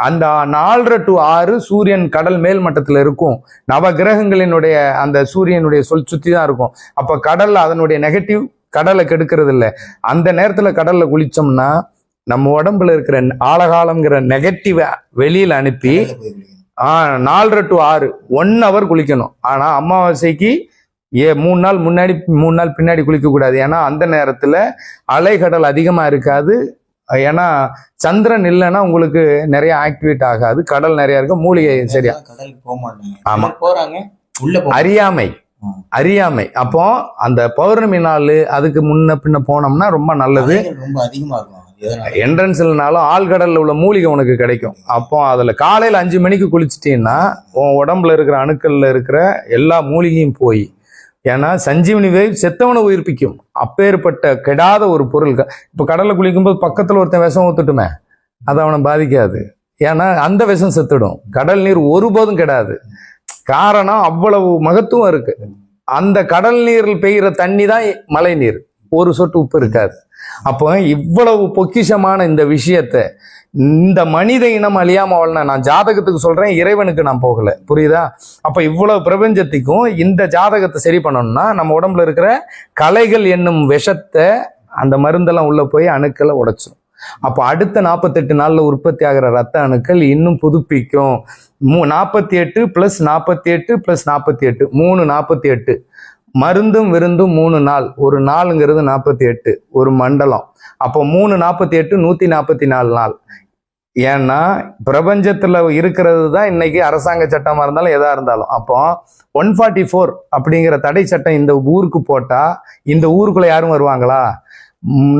அந்த 4:30 to 6 சூரியன் கடல் மேல் மட்டத்துல இருக்கும். நவ கிரகங்களினுடைய அந்த சூரியனுடைய சுத்தி தான் இருக்கும். அப்ப கடல்ல அதனுடைய நெகட்டிவ் கடலை கெடுக்கிறது இல்லை. அந்த நேரத்துல கடல்ல குளிச்சோம்னா நம்ம உடம்புல இருக்கிற ஆழகாலம்ங்கிற நெகட்டிவ வெளியில அனுப்பி 4:30 to 6 1 hour குளிக்கணும். ஆனா அமாவாசைக்கு 3 நாள் முன்னாடி 3 நாள் பின்னாடி குளிக்க கூடாது. ஏன்னா அந்த நேரத்துல அலைகடல் அதிகமா இருக்காது. ஏன்னா சந்திரன் இல்லைன்னா உங்களுக்கு நிறைய ஆக்டிவேட் ஆகாது. கடல் நிறைய இருக்கு, மூலிகை சரியா கடலுக்கு போக மாட்டாங்க. ஆமா, போறாங்க உள்ள அறியாமை. அப்போ அந்த பௌர்ணமி நாள் அதுக்கு முன்ன பின்ன போனோம்னா ரொம்ப நல்லது. ரொம்ப அதிகமா இருக்கும். என்ட்ரன்ஸ்லனாலும் ஆழ்கடல்ல உள்ள மூலிகை உனக்கு கிடைக்கும். அப்போ அதுல காலையில 5 மணிக்கு குளிச்சிட்டீங்கன்னா உன் உடம்புல இருக்கிற அணுக்கள்ல இருக்கிற எல்லா மூலிகையும் போய், ஏன்னா சஞ்சீவனி வேவ் செத்தவனை உயிர்ப்பிக்கும். அப்பேற்பட்ட கெடாத ஒரு பொருள். இப்ப கடல்ல குளிக்கும்போது பக்கத்துல ஒருத்தன் விஷம் ஊத்துட்டுமே, அது அவனை பாதிக்காது. ஏன்னா அந்த விஷம் செத்துடும். கடல் நீர் ஒருபோதும் கெடாது. காரணம் அவ்வளவு மகத்துவம் இருக்கு. அந்த கடல் நீரில் பெய்கிற தண்ணி தான் மழை நீர், ஒரு சொட்டு உப்பு இருக்காது. அப்போ இவ்வளவு பொக்கிஷமான இந்த விஷயத்த இந்த மனித இனம் அழியாம வாழணும். நான் ஜாதகத்துக்கு சொல்றேன், இறைவனுக்கு நான் போகல, புரியுதா? அப்ப இவ்வளவு பிரபஞ்சத்துக்கும் இந்த ஜாதகத்தை சரி பண்ணணும்னா நம்ம உடம்புல இருக்கிற கலைகள் என்னும் விஷத்தை அந்த மருந்தெல்லாம் உள்ள போய் அணுக்களை உடைச்சிடும். அப்போ அடுத்த 48 நாள்ல உற்பத்தி ஆகிற ரத்த அணுக்கள் இன்னும் புதுப்பிக்கும். 48 + 48 + 48 348. மருந்தும் விருந்தும் 3 நாள். ஒரு நாளுங்கிறது 48, ஒரு மண்டலம். அப்போ 348 144 நாள். ஏன்னா பிரபஞ்சத்துல இருக்கிறது தான் இன்னைக்கு அரசாங்க சட்டமா இருந்தாலும் எதா இருந்தாலும். அப்போ 144 அப்படிங்கிற தடை சட்டம் இந்த ஊருக்கு போட்டா இந்த ஊருக்குள்ள யாரும் வருவாங்களா?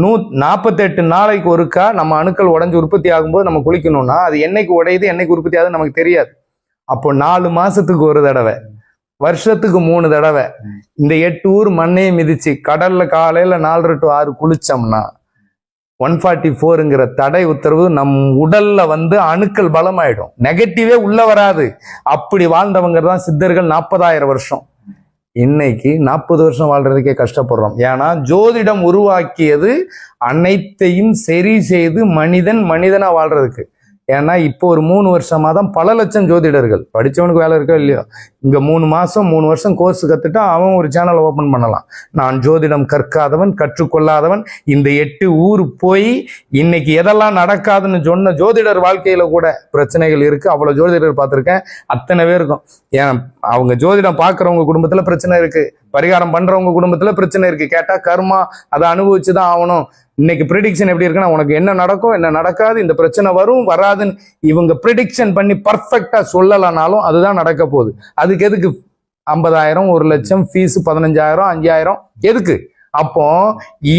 48 நாளைக்கு ஒருக்கா நம்ம அணுக்கள் உடஞ்சு உற்பத்தி ஆகும்போது நம்ம குளிக்கணும்னா அது என்னைக்கு உடையுது என்னைக்கு உற்பத்தி ஆகுது நமக்கு தெரியாது. அப்போ 4 மாசத்துக்கு ஒரு தடவை, வருஷத்துக்கு 3 தடவை இந்த 8 ஊர் மண்ணையை மிதிச்சு கடல்ல காலையில 4:30 to 6 குளிச்சோம்னா 144ங்கிற தடை உத்தரவு நம் உடல்ல வந்து அணுக்கள் பலமாயிடும். நெகட்டிவே உள்ள வராது. அப்படி வாழ்ந்தவங்க தான் சித்தர்கள். 40,000 வருஷம். இன்னைக்கு 40 வருஷம் வாழ்றதுக்கே கஷ்டப்படுறோம். ஏன்னா ஜோதிடம் உருவாக்கியது அனைத்தையும் சரி செய்து மனிதனா வாழ்றதுக்கு. ஏன்னா இப்போ ஒரு 3 வருஷமா தான் பல லட்சம் ஜோதிடர்கள், படிச்சவனுக்கு வேலை இருக்கோ இல்லையோ, இங்க 3 வருஷம் கோர்ஸ் கத்துட்டா அவன் ஒரு சேனல் ஓபன் பண்ணலாம். நான் ஜோதிடம் கற்காதவன், கற்றுக்கொள்ளாதவன், இந்த 8 ஊர் போய் இன்னைக்கு எதெல்லாம் நடக்காதுன்னு சொன்ன ஜோதிடர் வாழ்க்கையில கூட பிரச்சனைகள் இருக்கு. அவ்வளவு ஜோதிடர் பார்த்திருக்கேன். அத்தனை பேருக்கும் ஏன் அவங்க ஜோதிடம் பார்க்கறவங்க குடும்பத்துல பிரச்சனை இருக்கு, பரிகாரம் பண்றவங்க குடும்பத்துல பிரச்சனை இருக்கு. கேட்டா கர்மா, அதை அனுபவிச்சுதான் ஆகணும். இன்னைக்கு ப்ரிடிக்ஷன் எப்படி இருக்குன்னா, உனக்கு என்ன நடக்கும் என்ன நடக்காது, இந்த பிரச்சனை வரும் வராதுன்னு இவங்க ப்ரிடிக்ஷன் பண்ணி பர்ஃபெக்டா சொல்லலனாலும் அதுதான் நடக்க போகுது. அதுக்கு எதுக்கு 50,000 1 லட்சம் ஃபீஸ், 15,000 5,000 எதுக்கு? அப்போ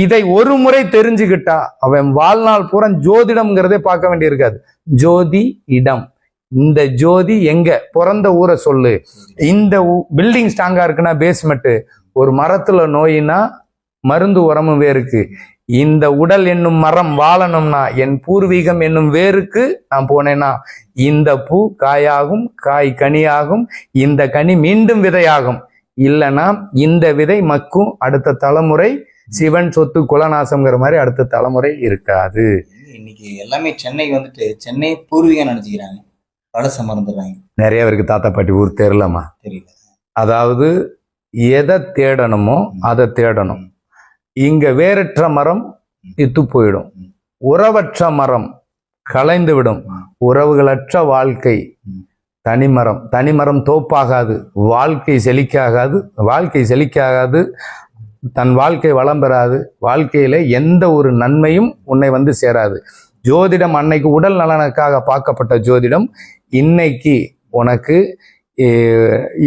இதை ஒரு முறை தெரிஞ்சுக்கிட்டா அவன் வாழ்நாள் பூரா ஜோதிடம்ங்கிறதே பார்க்க வேண்டியிருக்காது. ஜோதி இடம், இந்த ஜோதி எங்க பிறந்த ஊரை சொல்லு. இந்த பில்டிங் ஸ்ட்ராங்கா இருக்குன்னா பேஸ்மெண்ட், ஒரு மரத்துல நோயினா மருந்து உரமும் வேருக்கு. இந்த உடல் என்னும் மரம் வாழணும்னா என் பூர்வீகம் என்னும் வேருக்கு நான் போனேன்னா இந்த பூ காயாகும், காய் கனியாகும், இந்த கனி மீண்டும் விதையாகும். இல்லைன்னா இந்த விதை மக்கும், அடுத்த தலைமுறை சிவன் சொத்து குலநாசம்ங்கிற மாதிரி அடுத்த தலைமுறை இருக்காது. இன்னைக்கு எல்லாமே சென்னை வந்துட்டு சென்னை பூர்வீகம் நினைச்சுக்கிறாங்க, பழச மறந்துடுறாங்க. நிறைய பேருக்கு தாத்தா பாட்டி ஊர் தெரியலமா, தெரியல. அதாவது எதை தேடணுமோ அதை தேடணும். இங்க வேறற்ற மரம் இத்து போயிடும், உறவற்ற மரம் கலைந்து விடும், உறவுகளற்ற வாழ்க்கை தனிமரம் தோப்பாகாது, வாழ்க்கை செழிக்காகாது, தன் வாழ்க்கை வளம் பெறாது, வாழ்க்கையில எந்த ஒரு நன்மையும் உன்னை வந்து சேராது. ஜோதிடம் அன்னைக்கு உடல் நலனுக்காக பார்க்கப்பட்ட ஜோதிடம் இன்னைக்கு உனக்கு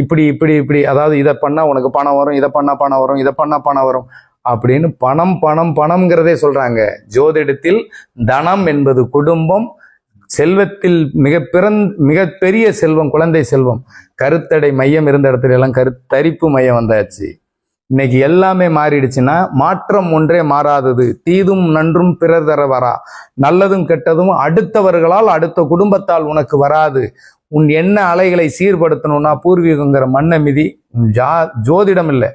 இப்படி இப்படி இப்படி, அதாவது இதை பண்ணா உனக்கு பணம் வரும், இதை பண்ணா பணம் வரும், இதை பண்ணா பணம் வரும் அப்படின்னு பணம் பணம் பணம்ங்கிறதே சொல்றாங்க. ஜோதிடத்தில் தனம் என்பது குடும்பம், செல்வத்தில் மிகப்பெரிய செல்வம் குழந்தை செல்வம். கருத்தடை மையம் இருந்த இடத்துல எல்லாம் கருத்தரிப்பு மையம் வந்தாச்சு. இன்னைக்கு எல்லாமே மாறிடுச்சுன்னா மாற்றம் ஒன்றே மாறாதது. தீதும் நன்றும் பிறர் தர வரா, நல்லதும் கெட்டதும் அடுத்தவர்களால் அடுத்த குடும்பத்தால் உனக்கு வராது. உன் எண்ண அலைகளை சீர்படுத்தணும்னா பூர்வீகங்கிற மண்ணை மிதி. ஜோதிடம் இல்லை,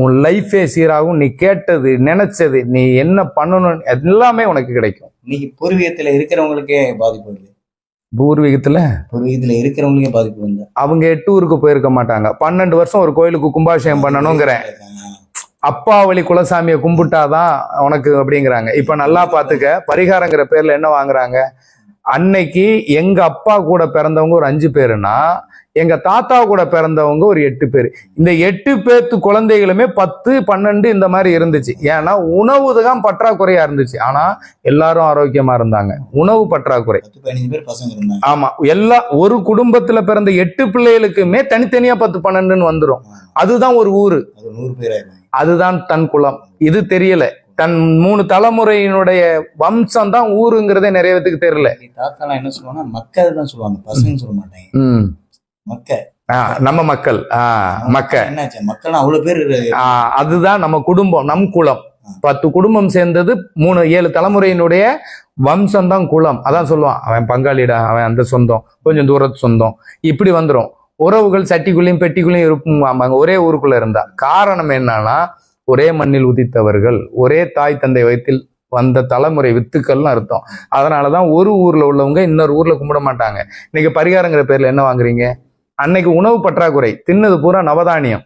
உன் லைஃபே சீராகும். நீ கேட்டது நினைச்சது நீ என்ன பண்ணணும் எல்லாமே உனக்கு கிடைக்கும். இன்னைக்கு பூர்வீகத்துல இருக்கிறவங்களுக்கே பாதிப்பு வருது. பூர்வீகத்துல இருக்கிறவங்களுக்கே பாதிப்பு வந்து அவங்க 8 ஊருக்கு போயிருக்க மாட்டாங்க. 12 வருஷம் ஒரு கோயிலுக்கு கும்பாபிஷேகம் பண்ணணுங்கிறேன். அப்பா வழி குலசாமியை கும்பிட்டாதான் உனக்கு அப்படிங்கிறாங்க. இப்ப நல்லா பாத்துக்க, பரிகாரங்கிற பேர்ல என்ன வாங்குறாங்க? அன்னைக்கு எங்க அப்பா கூட பிறந்தவங்க ஒரு 5 பேருன்னா எங்க தாத்தா கூட பிறந்தவங்க ஒரு 8 பேர். இந்த 8 பேர்த்து குழந்தைகளுமே 10, 12 இந்த மாதிரி இருந்துச்சு. ஏன்னா உணவுதான் பற்றாக்குறையா இருந்துச்சு. ஆனா எல்லாரும் ஆரோக்கியமா இருந்தாங்க. உணவு பற்றாக்குறை. 15 பேர் பசங்க இருந்தாங்க. ஆமா, ஒரு குடும்பத்துல பிறந்த 8 பிள்ளைகளுக்குமே தனித்தனியா 10, 12 வந்துரும். அதுதான் ஒரு ஊரு. 100 பேர். அதுதான் தன் குலம். இது தெரியல. தன் 3 தலைமுறையினுடைய வம்சம் தான் ஊருங்கிறதே நிறைய பேத்துக்கு தெரியல. தாத்தாலாம் என்ன சொல்லுவாங்க, மக்கள் தான் சொல்லுவாங்க, பசங்க சொல்ல மாட்டாங்க. நம்ம மக்கள் மக்கள் அவ்வளவு பேர். அதுதான் நம்ம குடும்பம், நம் குலம். 10 குடும்பம் சேர்ந்தது 7 தலைமுறையினுடைய வம்சம் தான் குலம். அதான் சொல்லுவான், அவன் பங்காளிடா, அவன் அந்த சொந்தம், கொஞ்சம் தூரத்து சொந்தம், இப்படி வந்துடும். உறவுகள் சட்டிக்குள்ளேயும் பெட்டிக்குள்ளேயும் இருக்கும் ஒரே ஊருக்குள்ள இருந்தா. காரணம் என்னன்னா, ஒரே மண்ணில் உதித்தவர்கள், ஒரே தாய் தந்தை வயிற்றில் வந்த தலைமுறை வித்துக்கள்னு அர்த்தம். அதனாலதான் ஒரு ஊர்ல உள்ளவங்க இன்னொரு ஊர்ல கும்பிட மாட்டாங்க. இன்னைக்கு பரிகாரங்கிற பேர்ல என்ன வாங்குறீங்க? அன்னைக்கு உணவு பற்றாக்குறை, தின்னது பூரா நவதானியம்.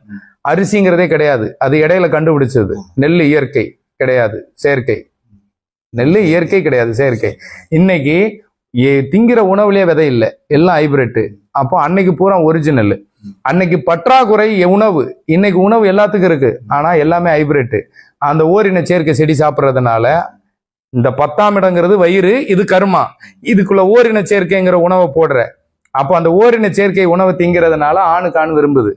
அரிசிங்கிறதே கிடையாது, அது இடையில கண்டுபிடிச்சது. நெல் இயற்கை கிடையாது, செயற்கை. நெல் இயற்கை கிடையாது, செயற்கை. இன்னைக்கு திங்கிற உணவுலயே விதை இல்லை, எல்லாம் ஹைபிரிட். அப்போ அன்னைக்கு பூரா ஒரிஜினல். அன்னைக்கு பற்றாக்குறை உணவு, இன்னைக்கு உணவு எல்லாத்துக்கும் இருக்கு, ஆனா எல்லாமே ஹைபிரிட். அந்த ஓரின சேர்க்கை செடி சாப்பிட்றதுனால இந்த 10ஆம் இடங்கிறது வயிறு, இது கர்மா. இதுக்குள்ள ஓரின சேர்க்கைங்கிற உணவை போடுற. அப்போ அந்த ஓரின சேர்க்கை உணவை திங்கிறதுனால ஆணுக்கு ஆண் விரும்புது.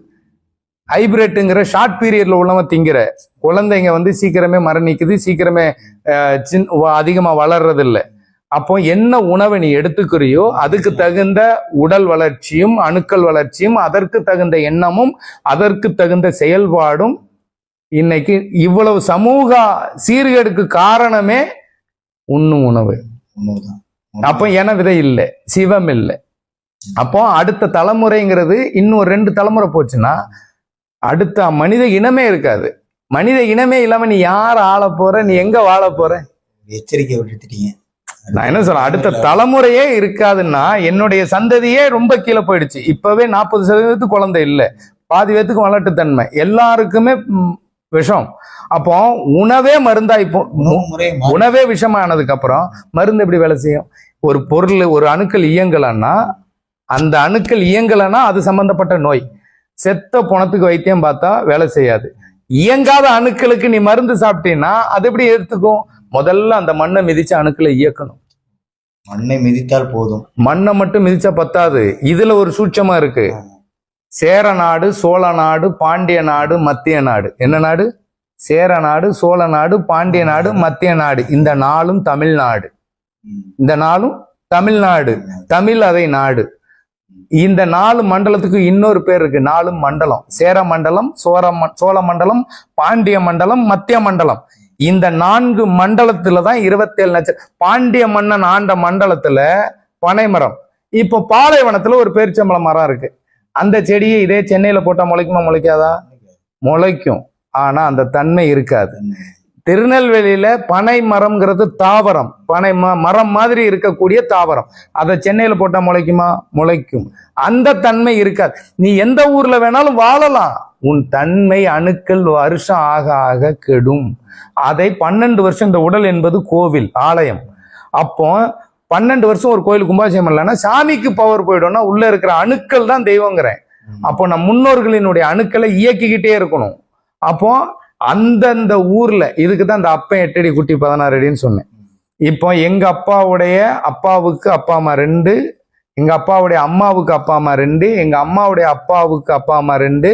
ஹைபிரிட்டுங்கிற ஷார்ட் பீரியட்ல உணவை திங்கிற குழந்தைங்க சீக்கிரமே மரணிக்குது, சீக்கிரமே அதிகமா வளர்றது இல்லை. அப்போ என்ன உணவை நீ எடுத்துக்கிறியோ அதுக்கு தகுந்த உடல் வளர்ச்சியும் அணுக்கள் வளர்ச்சியும், அதற்கு தகுந்த எண்ணமும் அதற்கு தகுந்த செயல்பாடும். இன்னைக்கு இவ்வளவு சமூக சீர்கேடுக்கு காரணமே உண்ணும் உணவு. அப்போ என விதை இல்லை, சிவம் இல்லை. அப்போ அடுத்த தலைமுறைங்கிறது இன்னும் 2 தலைமுறை போச்சுன்னா அடுத்த மனித இனமே இருக்காது. மனித இனமே இல்லாம நீ யார் ஆள போற, நீ எங்க வாழ போற? எச்சரிக்கை விட்டுட்டீங்க. நான் என்ன சொல்றேன், அடுத்த தலைமுறையே இருக்காதுன்னா என்னுடைய சந்ததியே ரொம்ப கீழே போயிடுச்சு. இப்பவே 40% குழந்தை இல்லை, பாதி பேத்துக்கு வளட்டுத்தன்மை, எல்லாருக்குமே விஷம். அப்போ உணவே மருந்தா, இப்போ உணவே விஷமானதுக்கு அப்புறம் மருந்து எப்படி வேலை செய்யும்? ஒரு பொருள், ஒரு அணுக்கள் இயங்கலன்னா, அந்த அணுக்கள் இயங்கலன்னா அது சம்பந்தப்பட்ட நோய். செத்த பணத்துக்கு வைத்தியம் பார்த்தா வேலை செய்யாது. இயங்காத அணுக்களுக்கு நீ மருந்து சாப்பிட்டீங்கன்னா அது எப்படி எடுத்துக்கும்? முதல்ல அந்த மண்ணை மிதிச்ச அணுக்களை இயக்கணும். மண்ணை மிதித்தால் போதும். மண்ணை மட்டும் மிதிச்சா பத்தாது. இதுல ஒரு சூட்சமா இருக்கு. சேர நாடு, சோழ நாடு, பாண்டிய நாடு, மத்திய நாடு. என்ன நாடு? சேர நாடு, சோழ நாடு, பாண்டிய நாடு, மத்திய நாடு. இந்த 4ம் தமிழ்நாடு. இந்த 4ம் தமிழ்நாடு. தமிழ் அதை நாடு. இந்த 4 மண்டலத்துக்கு இன்னொரு பேர் இருக்கு. 4 மண்டலம்: சேர மண்டலம், சோழ மண்டலம், பாண்டிய மண்டலம், மத்திய மண்டலம். இந்த 4 மண்டலத்துலதான் 27 நட்சத்திரம். பாண்டிய மன்னன் ஆண்ட மண்டலத்துல பனைமரம். இப்போ பாலைவனத்துல ஒரு பேரிச்சம்பளம் மரம் இருக்கு. அந்த செடியை இதே சென்னையில போட்டா முளைக்குமா? முளைக்காதா? முளைக்கும். ஆனா அந்த தன்மை இருக்காது. திருநெல்வேலியில பனை மரம்ங்கிறது தாவரம், பனை மரம் மாதிரி இருக்கக்கூடிய தாவரம். அதை சென்னையில போட்டா முளைக்குமா? முளைக்கும். அந்த தன்மை இருக்காது. நீ எந்த ஊர்ல வேணாலும் வாழலாம், உன் தன்மை அணுக்கள் வருஷம் ஆக ஆக கெடும். அதை 12 வருஷம், இந்த உடல் என்பது கோவில், ஆலயம். அப்போ 12 வருஷம் ஒரு கோயில் கும்பாபிஷேகம் இல்லைன்னா சாமிக்கு பவர் போயிடும்னா உள்ள இருக்கிற அணுக்கள் தான் தெய்வங்கிறேன். அப்போ நம் முன்னோர்களினுடைய அணுக்களை இயக்கிக்கிட்டே இருக்கணும். அப்போ அந்தந்த ஊர்ல, இதுக்கு தான் இந்த அப்பன் 8 அடி குட்டி 16 அடின்னு சொன்னேன். இப்போ எங்க அப்பாவுடைய அப்பாவுக்கு அப்பா அம்மா 2, எங்க அப்பாவுடைய அம்மாவுக்கு அப்பா அம்மா 2, எங்க அம்மாவுடைய அப்பாவுக்கு அப்பா அம்மா 2,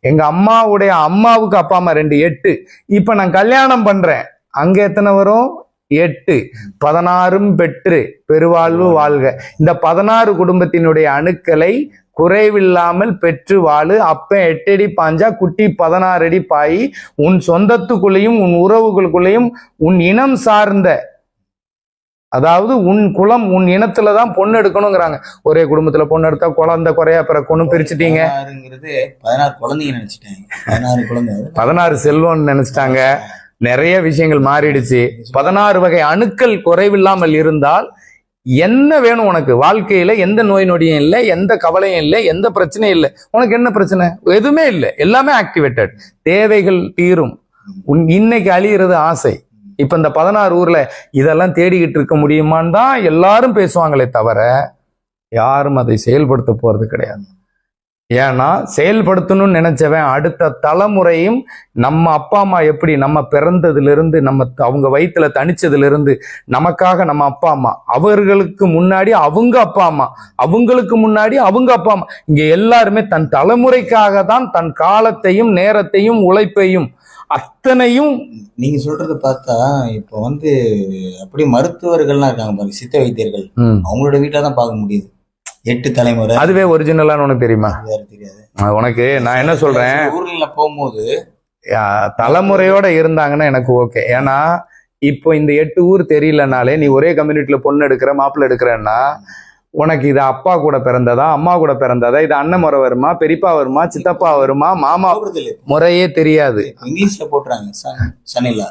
எங்க அம்மாவுடைய அம்மாவுக்கு அப்பா அம்மா 2, 8. இப்ப நான் கல்யாணம் பண்றேன், அங்க எத்தனை வரும்? 8. 16 பெற்று பெருவாழ்வு வாழ்க. இந்த 16 குடும்பத்தினுடைய அணுக்களை குறைவில்லாமல் பெற்று வாழு. அப்ப 8 அடி பாஞ்சா குட்டி 16 அடி பாயி. உன் சொந்தத்துக்குள்ளேயும் உன் உறவுகளுக்குள்ளேயும் உன் இனம் சார்ந்த, அதாவது உன் குலம் உன் இனத்துலதான் பொண்ணு எடுக்கணுங்கிறாங்க. ஒரே குடும்பத்துல பொண்ணு எடுத்தா குழந்தை குறையா பிறக்கணும் பிரிச்சுட்டீங்க. 16 குழந்தைங்க நினைச்சிட்டாங்க. 16 குழந்தை 16 செல்வம்னு நினைச்சிட்டாங்க. நிறைய விஷயங்கள் மாறிடுச்சு. 16 வகை அணுக்கள் குறைவில்லாமல் இருந்தால் என்ன வேணும் உனக்கு? வாழ்க்கையில எந்த நோய் நொடியும் இல்லை, எந்த கவலையும் இல்லை, எந்த பிரச்சனையும் இல்லை. உனக்கு என்ன பிரச்சனை? எதுவுமே இல்லை, எல்லாமே ஆக்டிவேட்டட். தேவைகள் தீரும். இன்னைக்கு அழியிறது ஆசை. இப்ப இந்த 16 ஊர்ல இதெல்லாம் தேடிக்கிட்டு இருக்க முடியுமான்னு தான் எல்லாரும் பேசுவாங்களே தவிர யாரும் அதை செயல்படுத்த போறது கிடையாது. ஏன்னா செயல்படுத்தணும்னு நினைச்சவன் அடுத்த தலைமுறையும் நம்ம அப்பா அம்மா எப்படி நம்ம பிறந்ததுல இருந்து அவங்க வயிற்றுல தனிச்சதுல இருந்து நமக்காக நம்ம அப்பா அம்மா, அவர்களுக்கு முன்னாடி அவங்க அப்பா அம்மா, அவங்களுக்கு முன்னாடி அவங்க அப்பா அம்மா, இங்க எல்லாருமே தன் தலைமுறைக்காக தான் தன் காலத்தையும் நேரத்தையும் உழைப்பையும் அத்தனையும். நீங்க சொல்றது பார்த்தா இப்ப அப்படி மருத்துவர்கள்லாம் இருக்காங்க பாருங்க, சித்த வைத்தியர்கள், அவங்களோட வீட்டுல தான் பார்க்க முடியுது 8 தலைமுறை. அதுவே ஒரிஜினலான்னு உனக்கு தெரியுமா? தெரியாது. உனக்கு நான் என்ன சொல்றேன், ஊர்ல போகும்போது தலைமுறையோட இருந்தாங்கன்னா எனக்கு ஓகே. ஏன்னா இப்போ இந்த 8 ஊர் தெரியலனாலே நீ ஒரே கம்யூனிட்டியில பொண்ணு எடுக்கிற மாப்பிள்ளை எடுக்கிறன்னா உனக்கு இது அப்பா கூட பிறந்ததா அம்மா கூட பிறந்ததா, இது அண்ணன் முறை வருமா, பெரியப்பா வருமா, சித்தப்பா வருமா, மாமா முறையே தெரியாது. இங்கிலீஷ்ல போட்டுறாங்க சனிலா.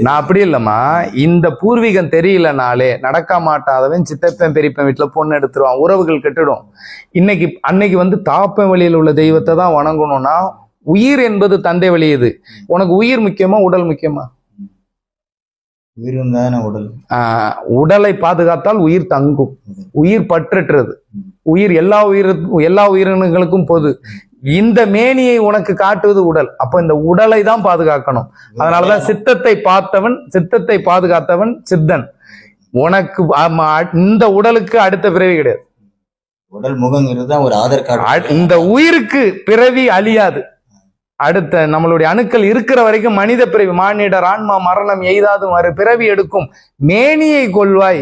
நான் அப்படி இல்லம்மா, இந்த பூர்வீகம் தெரியலனாலே நடக்க மாட்டாதவன் சித்தப்பன் பெரியப்பன் வீட்டுல பொண்ணு எடுத்துருவான், உறவுகள் கெட்டுடும். அன்னைக்கு தாப்பன் வழியில் உள்ள தெய்வத்தை தான் வணங்கணும்னா உயிர் என்பது தந்தை வழியுது. உனக்கு உயிர் முக்கியமா உடல் முக்கியமா? உடலை பாதுகாத்தால் உயிர் தங்கும், உயிர் பற்றற்றது. உயிர் எல்லா உயிரினங்களுக்கும் பொது. இந்த மேனியை உனக்கு காட்டுவது உடல். அப்ப இந்த உடலை தான் பாதுகாக்கணும். அதனாலதான் சித்தத்தை பாதுகாத்தவன் சித்தன். உனக்கு இந்த உடலுக்கு அடுத்த பிறவி கிடையாது. உடல் முகங்கிறது ஒரு ஆதார் கார்டு. இந்த உயிருக்கு பிறவி அழியாது. அடுத்த நம்மளுடைய அணுக்கள் இருக்கிற வரைக்கும் மனித பிறவி, மானிடர் ஆன்மா மரணம் எய்தாது பிறவி எடுக்கும். மேனியை கொள்வாய்.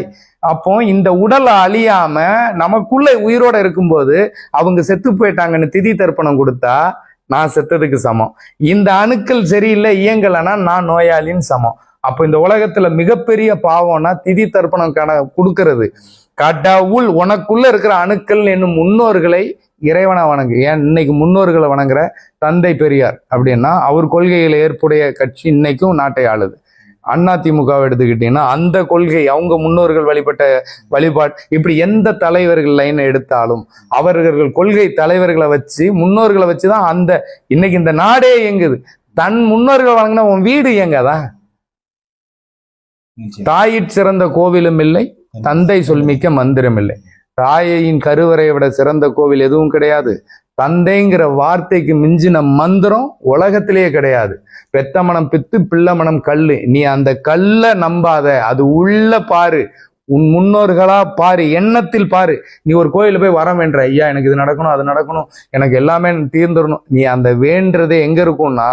அப்போ இந்த உடலை அழியாம நமக்குள்ள உயிரோட இருக்கும்போது அவங்க செத்து போயிட்டாங்கன்னு திதி தர்ப்பணம் கொடுத்தா நான் செத்ததுக்கு சமம். இந்த அணுக்கள் சரியில்லை இயங்கலைன்னா நான் நோயாளின்னு சமம். அப்போ இந்த உலகத்துல மிகப்பெரிய பாவம்னா திதி தர்ப்பணம் கொடுக்கறது. கடவுள் உனக்குள்ள இருக்கிற அணுக்கள் என்னும் முன்னோர்களை இறைவனை வணங்கு. ஏன் இன்னைக்கு முன்னோர்களை வணங்குற தந்தை பெரியார் அப்படின்னா அவர் கொள்கையில ஏற்புடைய கட்சி இன்னைக்கும் நாட்டை ஆளுது. அதிமுகவை எடுத்துக்கிட்டீங்கன்னா அந்த கொள்கை அவங்க முன்னோர்கள் வழிபட்ட வழிபாடு. இப்படி எந்த தலைவர்கள் லைனை எடுத்தாலும் அவர்கள் கொள்கை தலைவர்களை வச்சு முன்னோர்களை வச்சுதான் இன்னைக்கு இந்த நாடே இயங்குது. தன் முன்னோர்கள் வழங்கின உன் வீடு இயங்காதான்? தாயிற் சிறந்த கோவிலும் இல்லை, தந்தை சொல்மிக்க மந்திரம் இல்லை. தாயின் கருவறையை விட சிறந்த கோவில் எதுவும் கிடையாது. தந்தைங்கிற வார்த்தைக்கு மிஞ்சின மந்திரம் உலகத்திலேயே கிடையாது. பெத்த மனம் பித்து, பிள்ளை மனம் கல்லு. நீ அந்த கல்லை நம்பாத, அது உள்ள பாரு, உன் முன்னோர்களா பாரு, எண்ணத்தில் பாரு. நீ ஒரு கோயில போய் வரம் வேண்ட, ஐயா எனக்கு இது நடக்கணும் அது நடக்கணும் எனக்கு எல்லாமே தீர்ந்துடணும். நீ அந்த வேண்டுறதே எங்க இருக்கும்னா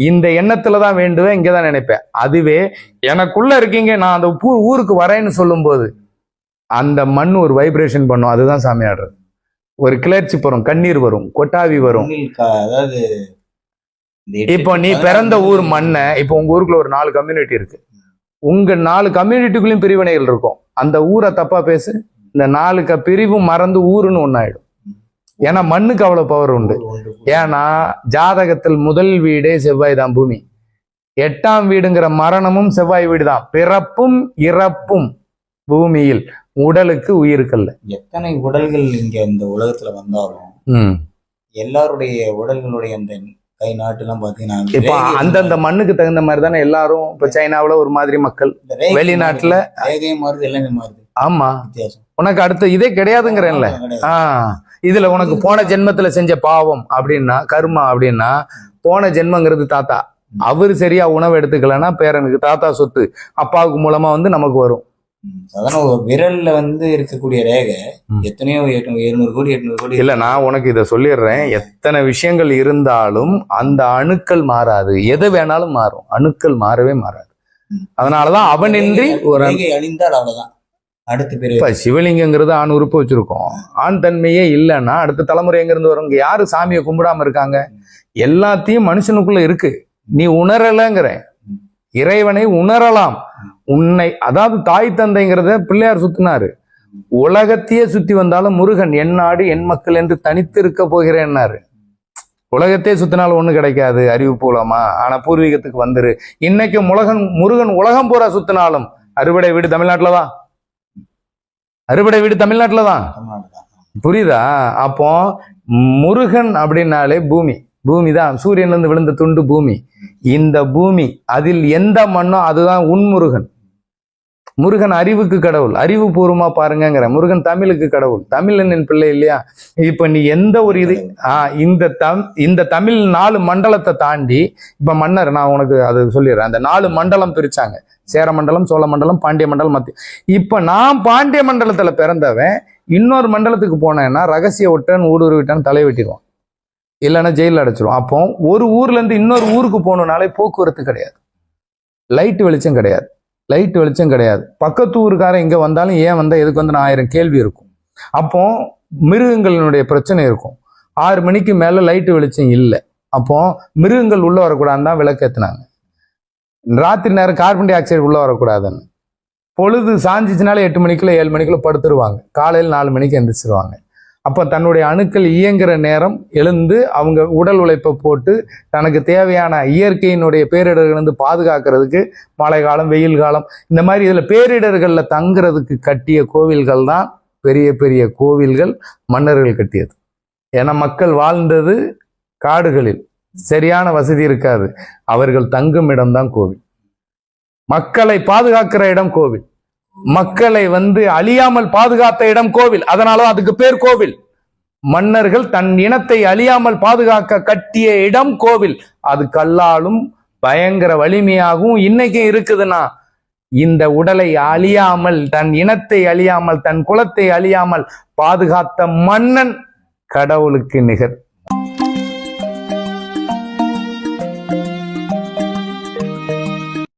இந்த எண்ணத்துலதான் வேண்டுவேன், இங்கதான் நினைப்பேன். அதுவே எனக்குள்ள இருக்கீங்க, நான் அந்த ஊருக்கு வரேன்னு சொல்லும் போது அந்த மண் ஒரு வைப்ரேஷன் பண்ணும். அதுதான் சாமி ஆடுறது. ஒரு கிளர்ச்சி வரும், கண்ணீர் வரும், கொட்டாவி வரும். அதாவது இப்போ நீ பிறந்த ஊர் மண்ணை, இப்போ உங்க ஊருக்குள்ள ஒரு 4 கம்யூனிட்டி இருக்கு. உங்க 4 கம்யூனிட்டிக்குள்ளயும் பிரிவினைகள் இருக்கும். அந்த ஊரை தப்பா பேசு, இந்த 4 பிரிவும் மறந்து ஊருன்னு ஒன்னாயிடும். ஏன்னா மண்ணுக்கு அவ்வளவு பவர் உண்டு. ஏன்னா ஜாதகத்தில் முதல் வீடே செவ்வாய் தான், பூமி. 8ஆம் வீடுங்கிற மரணமும் செவ்வாய் வீடு தான். பிறப்பும் இறப்பும் பூமியில், உடலுக்கு உயிருக்கல்ல. எத்தனை உடல்கள் இங்க இந்த உலகத்துல வந்தாலும் எல்லாருடைய உடல்களுடைய அந்த கை நாட்டுலாம் பாத்தீங்கன்னா இப்ப அந்தந்த மண்ணுக்கு தகுந்த மாதிரி தானே எல்லாரும். இப்ப சைனாவுல ஒரு மாதிரி மக்கள், வெளிநாட்டுல மாறுது, எல்லாமே மாறுது. ஆமா, உனக்கு அடுத்த இதே கிடையாதுங்கிறேன்ல. இதுல உனக்கு போன ஜென்மத்துல செஞ்ச பாவம் அப்படின்னா, கர்மா அப்படின்னா, போன ஜென்மங்கிறது தாத்தா. அவரு சரியா உணவு எடுத்துக்கலன்னா பேரனுக்கு தாத்தா சொத்து அப்பாவுக்கு மூலமா நமக்கு வரும். சாதாரண ஒரு விரல்ல வந்து இருக்கக்கூடிய ரேகை எத்தனையோ 700 கோடி 800 கோடி. இல்ல, நான் உனக்கு இதை சொல்லிடுறேன். எத்தனை விஷயங்கள் இருந்தாலும் அந்த அணுக்கள் மாறாது. எது வேணாலும் மாறும், அணுக்கள் மாறவே மாறாது. அதனாலதான் அவனின்றி ஒரு ரேகை அழிந்தால் அவ்வளவுதான். அடுத்த பேர் இப்ப சிவலிங்கங்கிறது ஆண் உறுப்பு வச்சிருக்கோம். ஆண் தன்மையே இல்லைன்னா அடுத்த தலைமுறை எங்க இருந்து வரும்? யாரு சாமியை கும்பிடாம இருக்காங்க? எல்லாத்தையும் மனுஷனுக்குள்ள இருக்கு. நீ உணரலங்கிற, இறைவனை உணரலாம். உன்னை, அதாவது தாய் தந்தைங்கிறத பிள்ளையார் சுத்தினாரு. உலகத்தையே சுத்தி வந்தாலும் முருகன் என் நாடு என் மக்கள் என்று தனித்து இருக்க போகிறேன்னாரு. உலகத்தையே சுத்தினாலும் ஒண்ணு கிடைக்காது அறிவு பூலமா, ஆனா பூர்வீகத்துக்கு வந்துரு. இன்னைக்கு முருகன் உலகம் பூரா சுத்தினாலும் அறுவடை வீடு தமிழ்நாட்டுலதான். அறுவடை வீடு தமிழ்நாட்டுலதான். புரியுதா? அப்போ முருகன் அப்படின்னாலே பூமி தான். சூரியன்ல இருந்து விழுந்த துண்டு பூமி. இந்த பூமி, அதில் எந்த மண்ணோ அதுதான் உன்முருகன். முருகன் அறிவுக்கு கடவுள். அறிவுபூர்வமா பாருங்கிற. முருகன் தமிழுக்கு கடவுள். தமிழனின் பிள்ளை இல்லையா? இப்ப நீ எந்த ஒரு இது இந்த தமிழ் 4 மண்டலத்தை தாண்டி இப்ப மன்னர், நான் உனக்கு அது சொல்லிடுறேன். அந்த 4 மண்டலம் பிரிச்சாங்க. சேர மண்டலம், சோழ மண்டலம், பாண்டிய மண்டலம், மத்திய. இப்ப நான் பாண்டிய மண்டலத்துல பிறந்தவன் இன்னொரு மண்டலத்துக்கு போனேன்னா ரகசிய விட்டான், ஊடுருவி விட்டான், தலை வெட்டிடுவான், இல்லைன்னா ஜெயிலில் அடைச்சிடும். அப்போ ஒரு ஊர்ல இருந்து இன்னொரு ஊருக்கு போகணும்னாலே போக்குவரத்து கிடையாது, லைட் வெளிச்சம் கிடையாது. பக்கத்து ஊருக்காரன் இங்க வந்தாலும் ஏன் வந்தா எதுக்கு வந்து 1000 கேள்வி இருக்கும். அப்போ மிருகங்களினுடைய பிரச்சனை இருக்கும். 6 மணிக்கு மேல லைட் வெளிச்சம் இல்லை. அப்போ மிருகங்கள் உள்ள வரக்கூடாதுன்னு தான் விளக்கேற்றினாங்க. ராத்திரி நேரம் கார்பன் டை ஆக்சைடு உள்ள வரக்கூடாதுன்னு. பொழுது சாஞ்சிச்சுனால 8 மணிக்குள்ள 7 மணிக்குள்ள படுத்துருவாங்க. காலையில் 4 மணிக்கு எந்திரிச்சிருவாங்க. அப்போ தன்னுடைய அணுக்கள் இயங்குற நேரம் எழுந்து அவங்க உடல் உழைப்பை போட்டு தனக்கு தேவையான இயற்கையினுடைய பேரிடர்கள் பாதுகாக்கிறதுக்கு மழை காலம், வெயில் காலம், இந்த மாதிரி இதில் பேரிடர்களில் தங்குறதுக்கு கட்டிய கோவில்கள் தான் பெரிய பெரிய கோவில்கள் மன்னர்கள் கட்டியது. ஏன்னா மக்கள் வாழ்ந்தது காடுகளில், சரியான வசதி இருக்காது. அவர்கள் தங்கும் இடம்தான் கோவில். மக்களை பாதுகாக்கிற இடம் கோவில். மக்களை அழியாமல் பாதுகாத்த இடம் கோவில். அதனால அதுக்கு பேர் கோவில். மன்னர்கள் தன் இனத்தை அழியாமல் பாதுகாக்க கட்டிய இடம் கோவில். அது கல்லாலும் பயங்கர வலிமையாகவும் இன்னைக்கும் இருக்குதுன்னா, இந்த உடலை அழியாமல், தன் இனத்தை அழியாமல், தன் குலத்தை அழியாமல் பாதுகாத்த மன்னன் கடவுளுக்கு நிகர்.